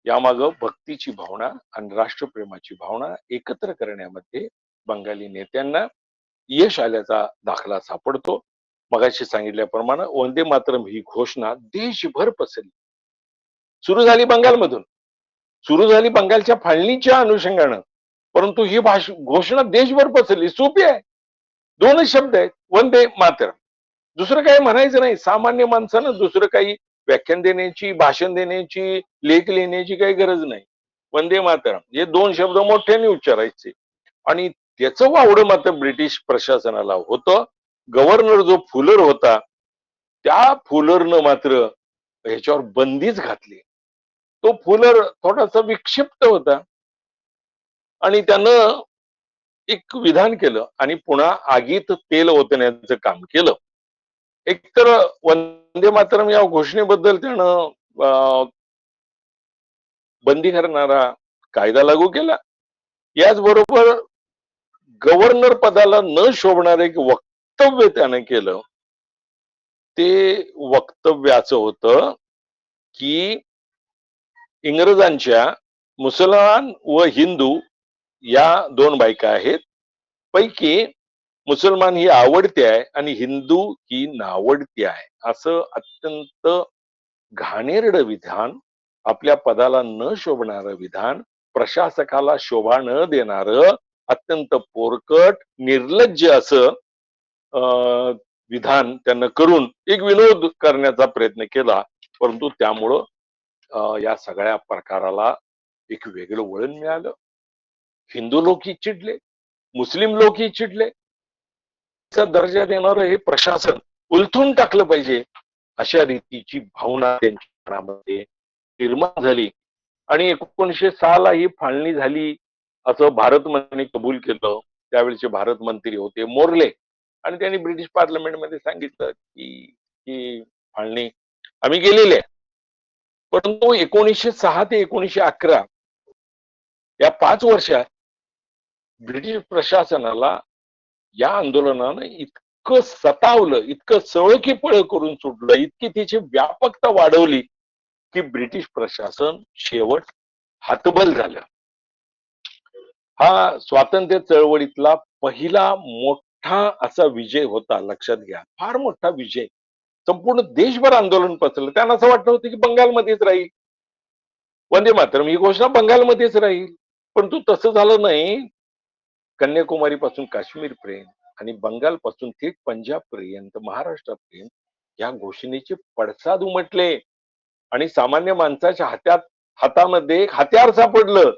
यामागं भक्तीची भावना आणि राष्ट्रप्रेमाची भावना एकत्र करण्यामध्ये बंगाली नेत्यांना यश आल्याचा दाखला सापडतो. मगाशी सांगितल्याप्रमाणे वंदे मातरम ही घोषणा देशभर पसरली. सुरू झाली बंगालमधून, सुरू झाली बंगालच्या फाळणीच्या अनुषंगानं, परंतु ही घोषणा देशभर पसरली. सोपी आहे, दोनच शब्द आहेत, वंदे मातरम. दुसरं काही म्हणायचं नाही. सामान्य माणसानं दुसरं काही व्याख्यान देण्याची, भाषण देण्याची, लेख लिहिण्याची काही गरज नाही. वंदे मातरम हे दोन शब्द मोठ्याने उच्चारायचे आणि त्याचं वावडं मात्र ब्रिटिश प्रशासनाला होतं. गव्हर्नर जो फुलर होता त्या फुलरनं मात्र ह्याच्यावर बंदीच घातली. तो फुलर थोडासा विक्षिप्त होता आणि त्यानं एक विधान केलं आणि पुन्हा आगीत तेल ओतण्याचं काम केलं. एकतर वंदे मातरम या घोषणेबद्दल त्यानं बंदी करणारा कायदा लागू केला. याचबरोबर गव्हर्नर पदाला न शोभणारे एक वक्तव्य त्यानं केलं ते वक्तव्याचं होतं की इंग्रजांच्या मुसलमान व हिंदू या दोन बायका आहेत, पैकी मुसलमान ही आवडती आहे आणि हिंदू ही नावडती आहे, असं अत्यंत घाणेरडं विधान, आपल्या पदाला न शोभणारं विधान, प्रशासकाला शोभा न देणारं अत्यंत पोरकट निर्लज्ज असं विधान त्यांना करून एक विनोद करण्याचा प्रयत्न केला. परंतु त्यामुळं या सगळ्या प्रकाराला एक वेगळं वळण मिळालं. हिंदू लोकही चिडले, मुस्लिम लोकही चिडले. चा दर्जा देणारं हे प्रशासन उलथून टाकलं पाहिजे, अशा रीतीची भावना त्यांच्या मनामध्ये निर्माण झाली. आणि 1906 ला ही फाळणी झाली असं भारत मंत्र्यांनी कबूल केलं. त्यावेळेचे भारत मंत्री होते मोर्ले, आणि त्यांनी ब्रिटिश पार्लमेंटमध्ये सांगितलं की ही फाळणी आम्ही केलेली आहे. परंतु 1906 ते 1911 या 5 वर्षात ब्रिटिश प्रशासनाला या आंदोलनानं इतकं सतावलं, इतकं सळकीपळ करून सुटलं, इतकी त्याची व्यापकता वाढवली की ब्रिटिश प्रशासन शेवट हतबल झालं. हा स्वातंत्र्य चळवळीतला पहिला मोठा असा विजय होता, लक्षात घ्या. फार मोठा विजय. संपूर्ण देशभर आंदोलन पसरलं. त्यांना असं वाटलं होतं की बंगालमध्येच राहील, वंदे मातरम ही घोषणा बंगालमध्येच राहील. परंतु तसं झालं नाही. कन्याकुमारी पासून काश्मीर पर्यंत आणि बंगाल पासून थेट पंजाब पर्यंत, महाराष्ट्रापर्यंत या घोषणेचे पडसाद उमटले आणि सामान्य माणसाच्या हातामध्ये एक हत्यार सापडलं.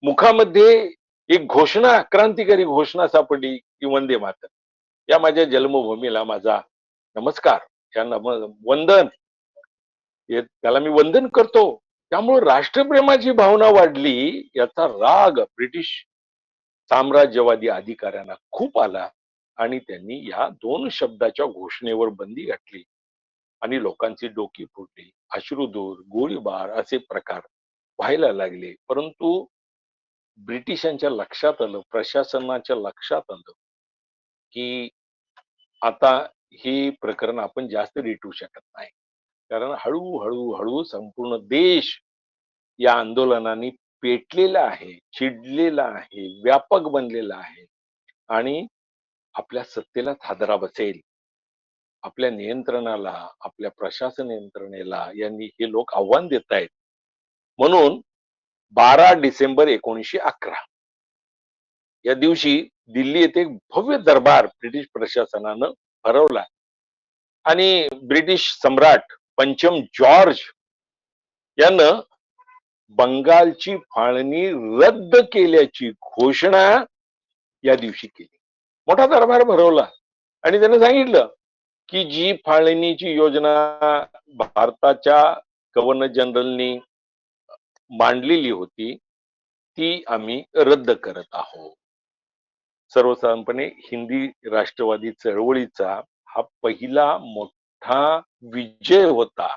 मुखामध्ये एक घोषणा, क्रांतिकारी घोषणा सापडली की वंदे मातरम. या माझ्या जन्मभूमीला माझा नमस्कार, यांना वंदन, त्याला मी वंदन करतो. त्यामुळे राष्ट्रप्रेमाची भावना वाढली. याचा राग ब्रिटिश साम्राज्यवादी अधिकाऱ्यांना खूप आला आणि त्यांनी या दोन शब्दाच्या घोषणेवर बंदी घातली आणि लोकांची डोकी फुटली, अश्रुधूर, गोळीबार असे प्रकार व्हायला लागले. परंतु ब्रिटिशांच्या लक्षात आलं, प्रशासनाच्या लक्षात आलं की आता हे प्रकरण आपण जास्त रेटू शकत नाही, कारण हळूहळू हळू संपूर्ण देश या आंदोलनाने पेटलेला आहे, चिडलेला आहे, व्यापक बनलेला आहे आणि आपल्या सत्तेला हादरा बसेल, आपल्या नियंत्रणाला, आपल्या प्रशासन यंत्रणेला यांनी हे लोक आव्हान देत आहेत. म्हणून 12 डिसेंबर 1911 या दिवशी दिल्ली येथे भव्य दरबार ब्रिटिश प्रशासनानं भरवला आणि ब्रिटिश सम्राट पंचम जॉर्ज यानं बंगालची फाळणी रद्द केल्याची घोषणा या दिवशी केली. मोठा दरबार भरवला आणि त्याने सांगितलं की जी फाळणीची योजना भारताच्या गव्हर्नर जनरलनी मांडलेली होती ती आम्ही रद्द करत आहोत. सर्वसाधारणपणे हिंदी राष्ट्रवादी चळवळीचा हा पहिला मोठा विजय होता.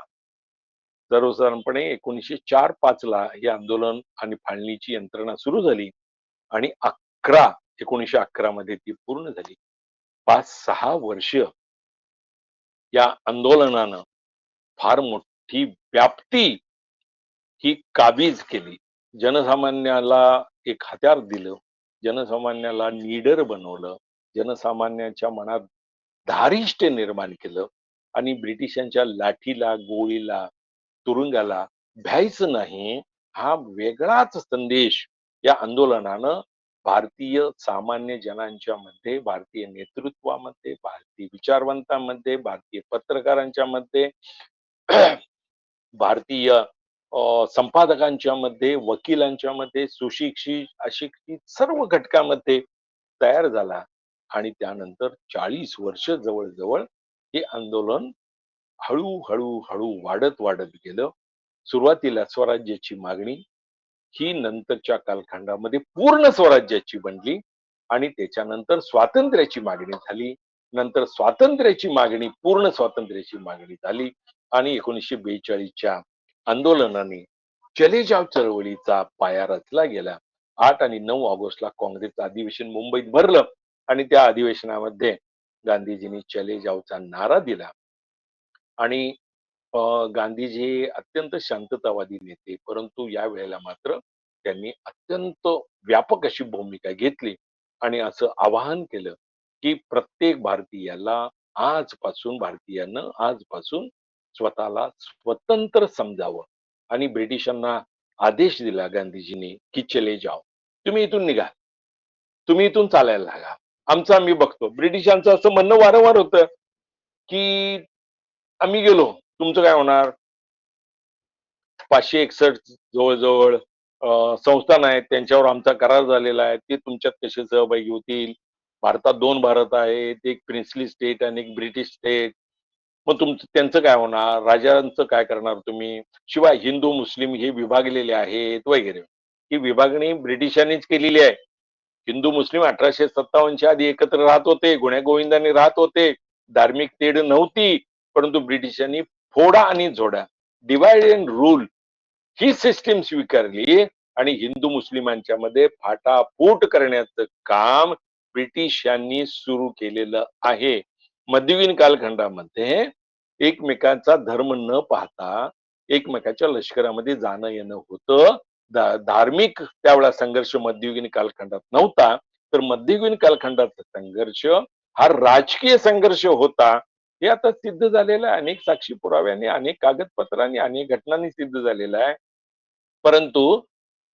सर्वसाधारणपणे 1904-05 ला हे आंदोलन आणि फाळणीची यंत्रणा सुरू झाली आणि 1911 मध्ये ती पूर्ण झाली. 5-6 वर्ष या आंदोलनानं फार मोठी व्याप्ती ही काबीज केली. जनसामान्याला एक हत्यार दिलं, जनसामान्याला नीडर बनवलं, जनसामान्यांच्या मनात धारिष्ट निर्माण केलं आणि ब्रिटिशांच्या लाठीला, गोळीला, तुरुंगाला भ्यायचं नाही, हा वेगळाच संदेश या आंदोलनानं भारतीय सामान्य जनांच्या मध्ये, भारतीय नेतृत्वामध्ये, भारतीय विचारवंतांमध्ये, भारतीय पत्रकारांच्या मध्ये, भारतीय संपादकांच्या मध्ये, वकिलांच्या मध्ये, सुशिक्षित अशिक्षित सर्व घटकामध्ये तयार झाला आणि त्यानंतर 40 वर्ष जवळजवळ हे आंदोलन हळूहळू हळू वाढत वाढत गेलं. सुरुवातीला स्वराज्याची मागणी ही नंतरच्या कालखंडामध्ये पूर्ण स्वराज्याची बनली आणि त्याच्यानंतर स्वातंत्र्याची मागणी झाली. नंतर स्वातंत्र्याची मागणी पूर्ण स्वातंत्र्याची मागणी झाली आणि 1942च्या आंदोलनाने चले जाव चळवळीचा पाया रचला गेला. 8 आणि 9 ऑगस्टला काँग्रेसचं अधिवेशन मुंबईत भरलं आणि त्या अधिवेशनामध्ये गांधीजींनी चले जावचा नारा दिला आणि गांधीजी हे अत्यंत शांततावादी नेते, परंतु या वेळेला मात्र त्यांनी अत्यंत व्यापक अशी भूमिका घेतली आणि असं आवाहन केलं की प्रत्येक भारतीयानं आजपासून स्वतःला स्वतंत्र समजावं आणि ब्रिटिशांना आदेश दिला गांधीजींनी की चले जाओ, तुम्ही इथून निघा, तुम्ही इथून चालायला लागा, आमचं आम्ही बघतो. ब्रिटिशांचं असं म्हणणं वारंवार होतं की आम्ही गेलो, तुमचं काय होणार? 561 जवळ-जवळ संस्थान आहेत, त्यांच्यावर आमचा करार झालेला आहे. ते तुमच्यात कसे सहभागी होतील? भारतात 2 भारत आहेत, एक प्रिन्सली स्टेट आणि एक ब्रिटिश स्टेट. मग तुमचं त्यांचं काय होणार? राजांचं काय करणार तुम्ही? शिवाय हिंदू, मुस्लिम हे विभागलेले आहेत वगैरे. ही विभागणी ब्रिटिशांनीच केलेली आहे. हिंदू, मुस्लिम 1857च्या आधी एकत्र राहत होते, गुण्यागोविंदाने राहत होते. धार्मिक तेढ नव्हती, परंतु ब्रिटिशांनी फोडा आणि झोडा, डिवाइड अँड रूल ही सिस्टीम स्वीकारली आणि हिंदू मुस्लिमांच्या मध्ये फाटाफूट करण्याचं काम ब्रिटिशांनी सुरू केलेलं आहे. मध्ययुगीन कालखंडामध्ये एकमेकांचा धर्म न पाहता एकमेकाच्या लष्करामध्ये जाणं येणं होतं. धार्मिक त्यावेळा संघर्ष मध्ययुगीन कालखंडात नव्हता, तर मध्ययुगीन कालखंडाचा संघर्ष हा राजकीय संघर्ष होता. हे आता सिद्ध झालेलं आहे, अनेक साक्षी पुराव्यांनी, अनेक कागदपत्रांनी, अनेक घटनांनी सिद्ध झालेलं आहे. परंतु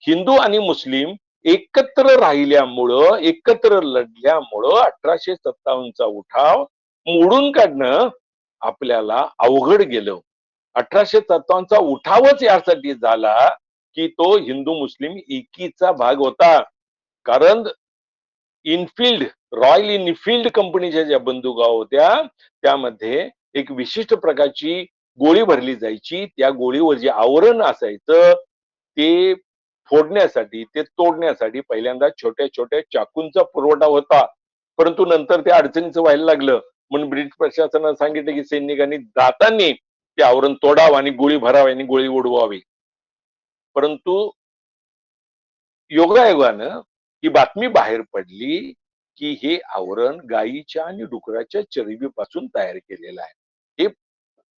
हिंदू आणि मुस्लिम एकत्र राहिल्यामुळं, एकत्र लढल्यामुळं 1857चा उठाव मोडून काढणं आपल्याला अवघड गेलं. 1857चा उठावच यासाठी झाला की तो हिंदू मुस्लिम एकीचा भाग होता. कारण इनफिल्ड, रॉयल इनफिल्ड कंपनीच्या ज्या बंदुका होत्या त्यामध्ये एक विशिष्ट प्रकारची गोळी भरली जायची. त्या गोळीवर जे आवरण असायचं ते फोडण्यासाठी, ते तोडण्यासाठी पहिल्यांदा छोट्या छोट्या चाकूंचा पुरवठा होता, परंतु नंतर त्या अडचणीचं व्हायला लागलं. म्हणून ब्रिटिश प्रशासनानं सांगितलं की सैनिकांनी जाताना ते आवरण तोडावं आणि गोळी भरावी आणि गोळी उडवावी. परंतु योगायोगानं ही बातमी बाहेर पडली की हे आवरण गायीच्या आणि डुकराच्या चरबीपासून तयार केलेलं आहे. हे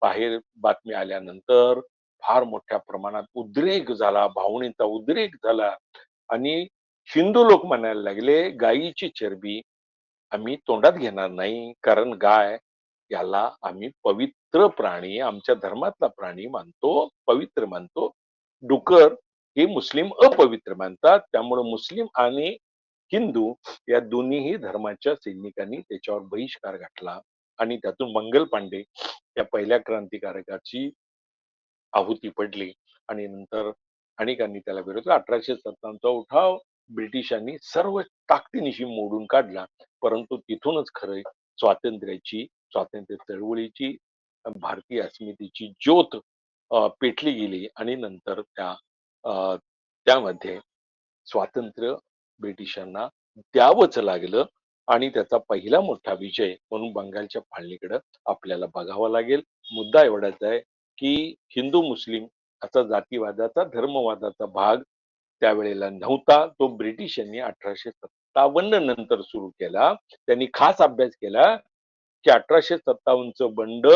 बाहेर बातमी आल्यानंतर फार मोठ्या प्रमाणात उद्रेक झाला, भावनेचा उद्रेक झाला आणि हिंदू लोक म्हणायला लागले, गायीची चरबी आम्ही तोंडात घेणार नाही, कारण गाय याला आम्ही पवित्र प्राणी, आमच्या धर्मातला प्राणी मानतो, पवित्र मानतो. डुकर हे मुस्लिम अपवित्र मानतात. त्यामुळे मुस्लिम आणि हिंदू या दोन्हीही धर्माच्या सैनिकांनी त्याच्यावर बहिष्कार घातला आणि त्यातून मंगल पांडे या पहिल्या क्रांतिकारकाची आहुती पडली आणि नंतर अनेकांनी त्याला विरोध केला. 1857चा उठाव ब्रिटिशांनी सर्व ताकदीनिशी मोडून काढला, परंतु तिथूनच खरं स्वातंत्र्य चळवळीची, भारतीय अस्मितेची ज्योत पेटली गेली आणि नंतर त्यामध्ये स्वातंत्र्य ब्रिटिशांना द्यावंच लागलं आणि त्याचा पहिला मोठा विजय म्हणून बंगालच्या फाळणीकडे आपल्याला बघावं लागेल. मुद्दा एवढाच आहे की हिंदू मुस्लिम असा जातीवादाचा, धर्मवादाचा भाग त्यावेळेला नव्हता. तो ब्रिटिशांनी 1857 नंतर सुरू केला. त्यांनी खास अभ्यास केला की 1857चं बंड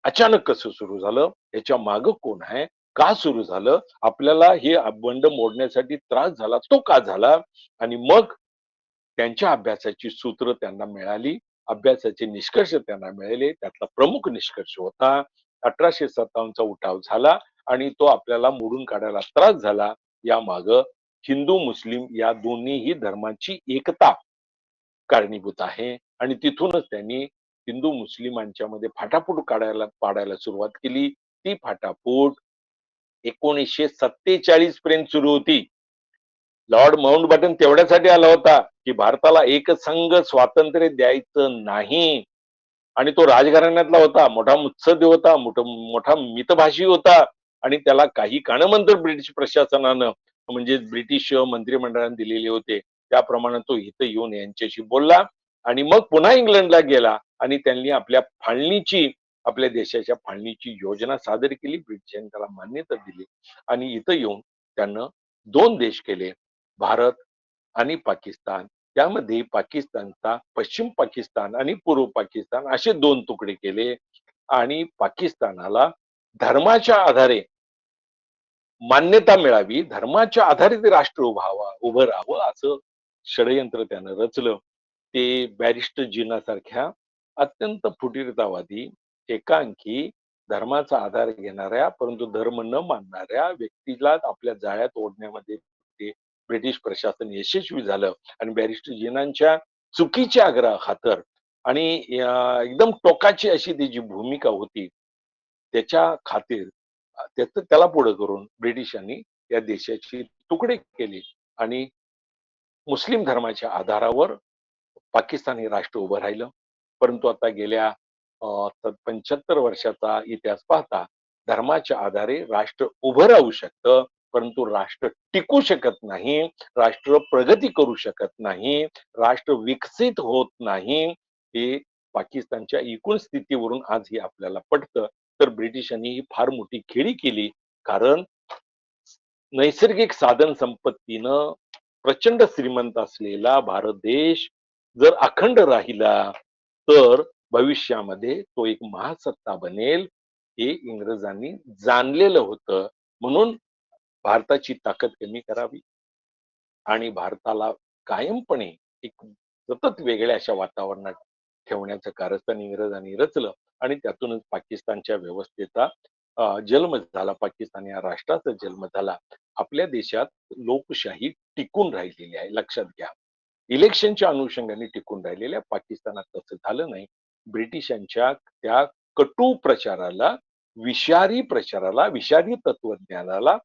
अचानक कसं सुरू झालं, याच्या मागं कोण आहे, का सुरू झालं, आपल्याला हे बंड मोडण्यासाठी त्रास झाला तो का झाला, आणि मग त्यांच्या अभ्यासाची सूत्र त्यांना मिळाली, अभ्यासाचे निष्कर्ष त्यांना मिळाले. त्यातला प्रमुख निष्कर्ष होता 1857चा उठाव झाला आणि तो आपल्याला मोडून काढायला त्रास झाला, या माग हिंदू मुस्लिम या दोन्हीही धर्माची एकता कारणीभूत आहे. आणि तिथूनच त्यांनी हिंदू मुस्लिमांच्या मध्ये फाटाफूट पाडायला सुरुवात केली. ती फाटाफूट 1947 पर्यंत सुरू होती. लॉर्ड माउंटबॅटन तेवढ्यासाठी आला होता की भारताला एकसंघ स्वातंत्र्य द्यायचं नाही, आणि तो राजघराण्यातला होता, मोठा मुत्सद्दी होता, मोठा मितभाषी होता आणि त्याला काही कानमंत्र ब्रिटिश प्रशासनानं म्हणजे ब्रिटिश मंत्रिमंडळाने दिलेले होते. त्याप्रमाणे तो इथं येऊन यांच्याशी बोलला आणि मग पुन्हा इंग्लंडला गेला आणि त्यांनी आपल्या देशाच्या फाळणीची योजना सादर केली. ब्रिटिशांनी त्याला मान्यता दिली आणि इथं येऊन त्यानं 2 देश केले, भारत आणि पाकिस्तान. त्यामध्ये पाकिस्तानचा पश्चिम पाकिस्तान आणि पूर्व पाकिस्तान असे 2 तुकडे केले. आणि पाकिस्तानाला धर्माच्या आधारे मान्यता मिळावी, धर्माच्या आधारे ते राष्ट्र उभं राहावं असं षडयंत्र त्यानं रचलं. ते बॅरिस्टर जिन्ना अत्यंत फुटीरतावादी, एकांकी, धर्माचा आधार घेणाऱ्या परंतु धर्म न मानणाऱ्या व्यक्तीला आपल्या जाळ्यात ओढण्यामध्ये ते ब्रिटिश प्रशासन यशस्वी झालं आणि बॅरिस्टर जिनांच्या चुकीच्या आग्रहाखातर आणि एकदम टोकाची अशी त्याची भूमिका होती. त्याच्या खातीर त्याला पुढे करून ब्रिटिशांनी या देशाची तुकडे केली आणि मुस्लिम धर्माच्या आधारावर पाकिस्तान हे राष्ट्र उभं राहिलं. परंतु आता गेल्या 75 वर्षाचा इतिहास पाहता धर्माच्या आधारे राष्ट्र उभं राहू शकतं, परंतु राष्ट्र टिकू शकत नाही, राष्ट्र प्रगती करू शकत नाही, राष्ट्र विकसित होत नाही. हे पाकिस्तानच्या एकूण स्थितीवरून आज हे आपल्याला पटतं. तर ब्रिटिशांनी ही फार मोठी खेळी केली. कारण नैसर्गिक साधन संपत्तीनं प्रचंड श्रीमंत असलेला भारत देश जर अखंड राहिला तर भविष्यामध्ये तो एक महासत्ता बनेल हे इंग्रजांनी जाणलेलं होतं. म्हणून भारताची ताकद कमी करावी आणि भारताला कायमपणे एक सतत वेगळ्या अशा वातावरणात ठेवण्याचं कारस्थान इंग्रजांनी रचलं आणि त्यातूनच पाकिस्तानच्या व्यवस्थेचा जन्म झाला. पाकिस्तान या राष्ट्राचा जन्म झाला. आपल्या देशात लोकशाही टिकून राहिलेली आहे, लक्षात घ्या. इलेक्शनच्या अनुषंगाने टिकून राहिलेल्या पाकिस्तानात तसं झालं नाही. ब्रिटिशांच्या त्या कटू प्रचाराला, विषारी तत्वज्ञानाला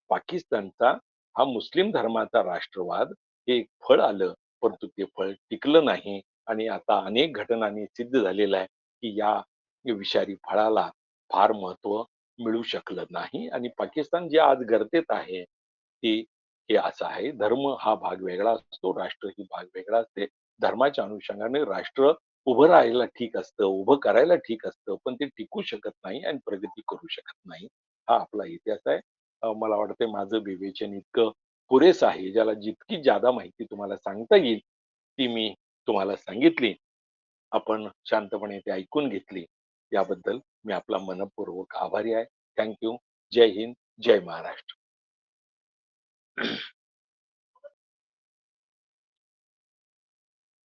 पाकिस्तानचा हा मुस्लिम धर्माचा राष्ट्रवाद हे एक फळ आलं, परंतु ते फळ टिकलं नाही आणि आता अनेक घटनांनी सिद्ध झालेलं आहे की या विषारी फळाला फार महत्व मिळू शकलं नाही आणि पाकिस्तान जे आज गर्तेत आहे ते हे असं आहे. धर्म हा भाग वेगळा असतो, राष्ट्र ही भाग वेगळा असते. धर्माच्या अनुषंगाने राष्ट्र उभं राहायला ठीक असतं, उभं करायला ठीक असतं, पण ते टिकू शकत नाही आणि प्रगती करू शकत नाही. हा आपला इतिहास आहे. मला वाटतंय माझं विवेचन इतकं पुरेसं आहे. ज्याला जितकी जादा माहिती तुम्हाला सांगता येईल, ती मी तुम्हाला सांगितली. आपण शांतपणे ते ऐकून घेतली. याबद्दल मी आपला मनःपूर्वक आभारी आहे. Thank you. जय हिंद, जय Maharashtra.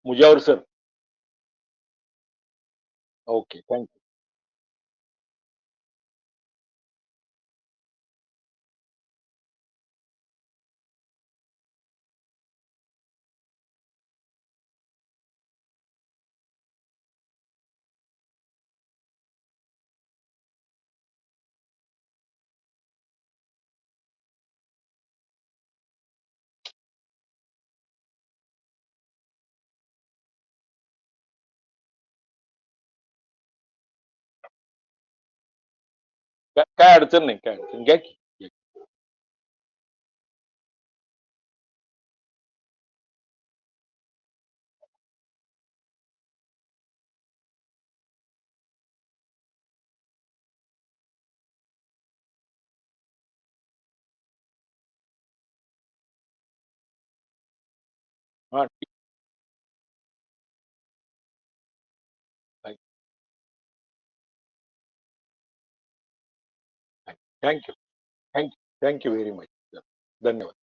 Mujawar sir. Okay. Thank you. काय अडचण नाही, काय अडचण घ्या की. हा, ठीक आहे. Thank you. Thank you very much. धन्यवाद.